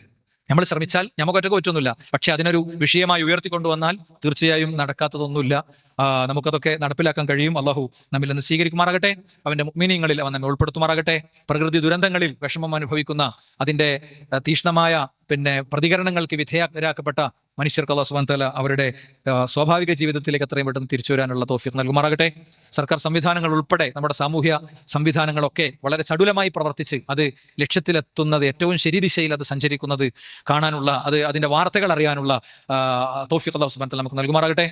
നമ്മൾ ശ്രമിച്ചാൽ നമുക്ക് ഒറ്റക്ക് പറ്റൊന്നുമില്ല, പക്ഷെ അതിനൊരു വിഷയമായി ഉയർത്തിക്കൊണ്ടുവന്നാൽ തീർച്ചയായും നടക്കാത്തതൊന്നുമില്ല. നമുക്കതൊക്കെ നടപ്പിലാക്കാൻ കഴിയും. അള്ളാഹു നമ്മിൽ നിന്ന് സ്വീകരിക്കുമാറാകട്ടെ. അവന്റെ മുഅ്മിനീങ്ങളിൽ അവൻ നമ്മെ ഉൾപ്പെടുത്തുമാറാകട്ടെ. പ്രകൃതി ദുരന്തങ്ങളിൽ വിഷമം അനുഭവിക്കുന്ന, അതിന്റെ തീക്ഷ്ണമായ പ്രതികരണങ്ങൾക്ക് വിധേയരാക്കപ്പെട്ട മനുഷ്യർക്ക് അല്ലാഹു സുബ്ഹാനഹു വ തആല അവരുടെ സ്വാഭാവിക ജീവിതത്തിലേക്ക് എത്രയും പെട്ടെന്ന് തിരിച്ചു വരാനുള്ള തൗഫീഖ് നൽകുമാറാകട്ടെ. സർക്കാർ സംവിധാനങ്ങൾ ഉൾപ്പെടെ നമ്മുടെ സാമൂഹ്യ സംവിധാനങ്ങളൊക്കെ വളരെ ചടുലമായി പ്രവർത്തിച്ച് അത് ലക്ഷ്യത്തിലെത്തുന്നത്, ഏറ്റവും ശരി ദിശയിൽ അത് സഞ്ചരിക്കുന്നത് കാണാനുള്ള, അതിന്റെ വാർത്തകൾ അറിയാനുള്ള തൗഫീഖ് അല്ലാഹു സുബ്ഹാനഹു വ തആല നമുക്ക് നൽകുമാറാകട്ടെ.